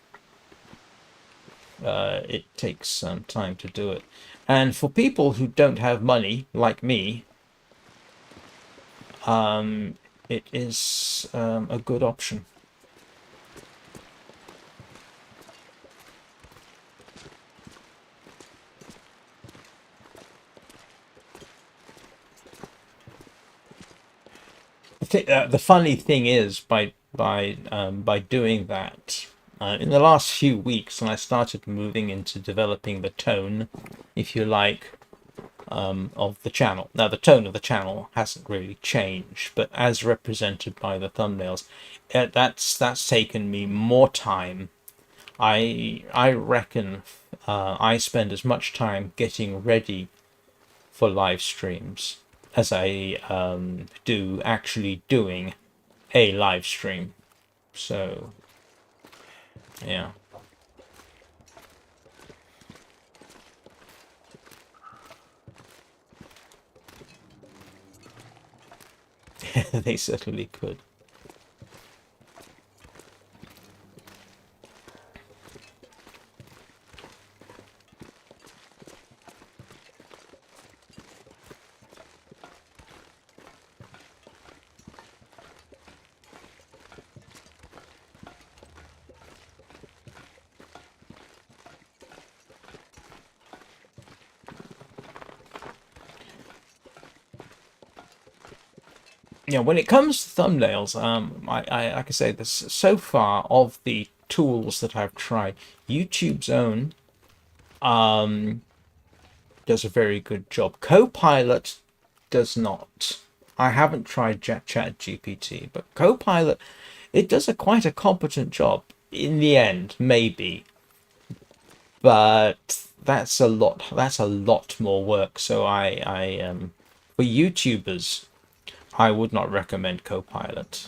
It takes some time to do it. And for people who don't have money, like me, it is a good option. I think the funny thing is by doing that, in the last few weeks, when I started moving into developing the tone, if you like, of the channel. Now, the tone of the channel hasn't really changed, but as represented by the thumbnails, that's taken me more time. I reckon I spend as much time getting ready for live streams as I do actually doing a live stream. So, yeah. They certainly could. Yeah, when it comes to thumbnails, I like I say this so far of the tools that I've tried, YouTube's own does a very good job. Copilot does not. I haven't tried Chat GPT, but Copilot, it does quite a competent job in the end, maybe, but that's a lot. That's a lot more work. So for YouTubers, I would not recommend Copilot.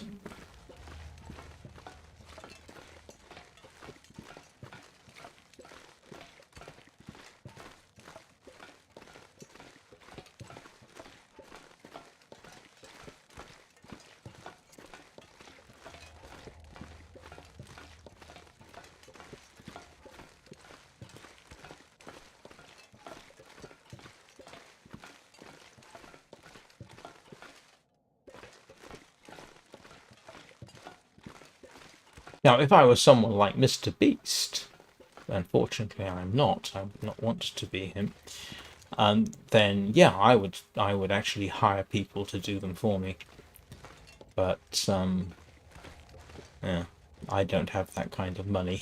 Now, if I was someone like Mr. Beast, unfortunately I'm not. I would not want to be him. Then yeah, I would actually hire people to do them for me. But yeah, I don't have that kind of money.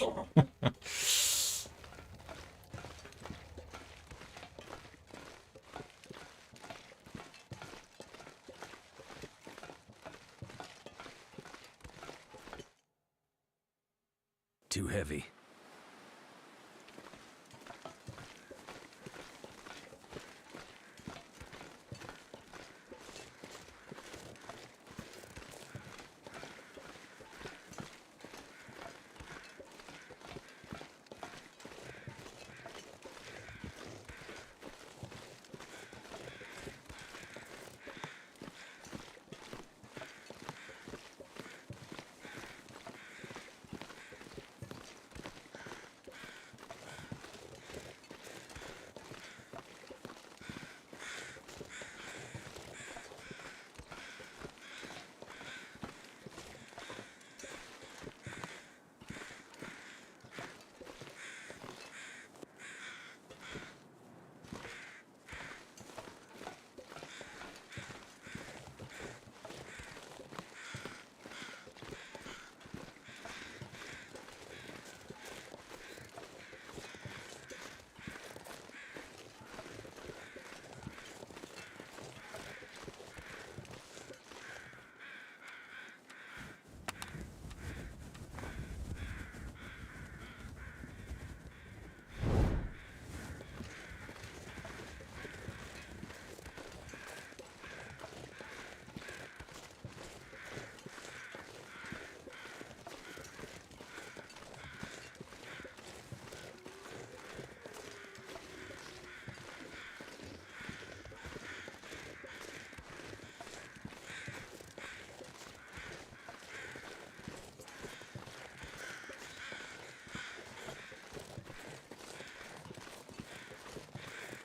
Too heavy.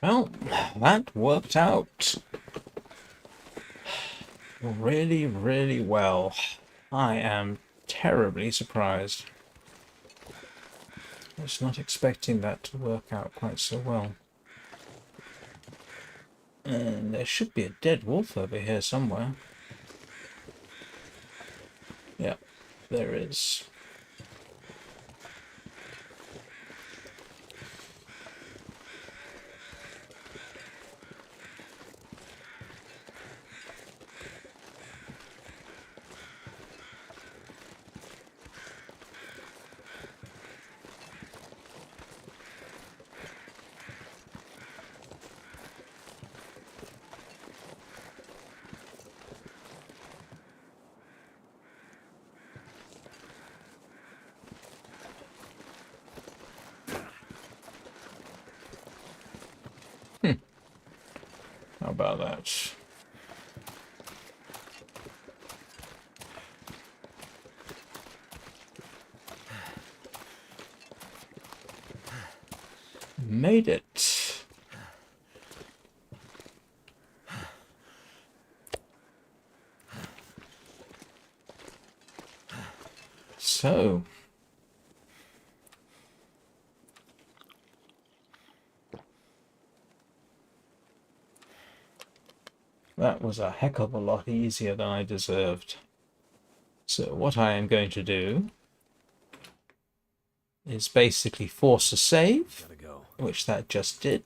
Well, that worked out really, really well. I am terribly surprised. I was not expecting that to work out quite so well. And there should be a dead wolf over here somewhere. Yeah, there is. How about that? Made it. So, that was a heck of a lot easier than I deserved. So what I am going to do is basically force a save, Gotta go. which that just did.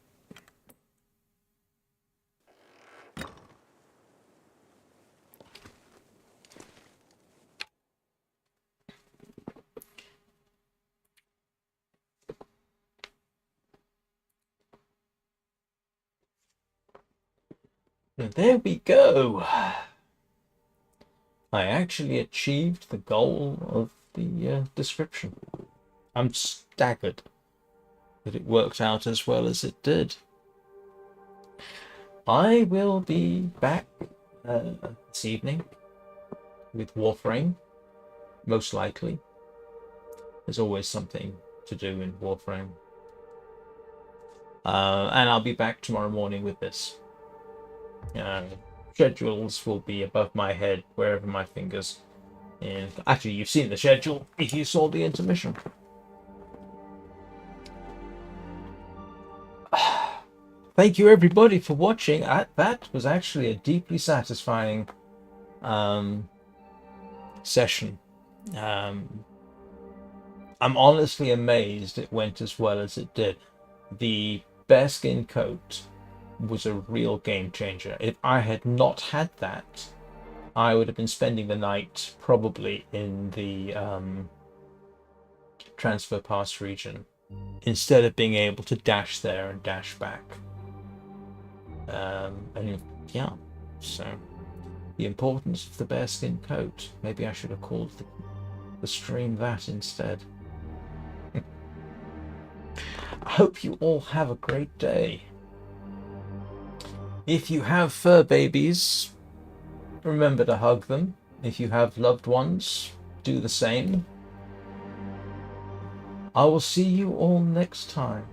And there we go. I actually achieved the goal of the description. I'm staggered that it worked out as well as it did. I will be back this evening with Warframe, most likely. There's always something to do in Warframe. And I'll be back tomorrow morning with this. Schedules will be above my head, wherever my fingers. And actually, you've seen the schedule if you saw the intermission. Thank you everybody for watching. That was actually a deeply satisfying session. I'm honestly amazed it went as well as it did. The bearskin coat was a real game changer. If I had not had that, I would have been spending the night probably in the transfer pass region instead of being able to dash there and dash back. And yeah, so the importance of the bearskin coat. Maybe I should have called the stream that instead. I hope you all have a great day. If you have fur babies, remember to hug them. If you have loved ones, do the same. I will see you all next time.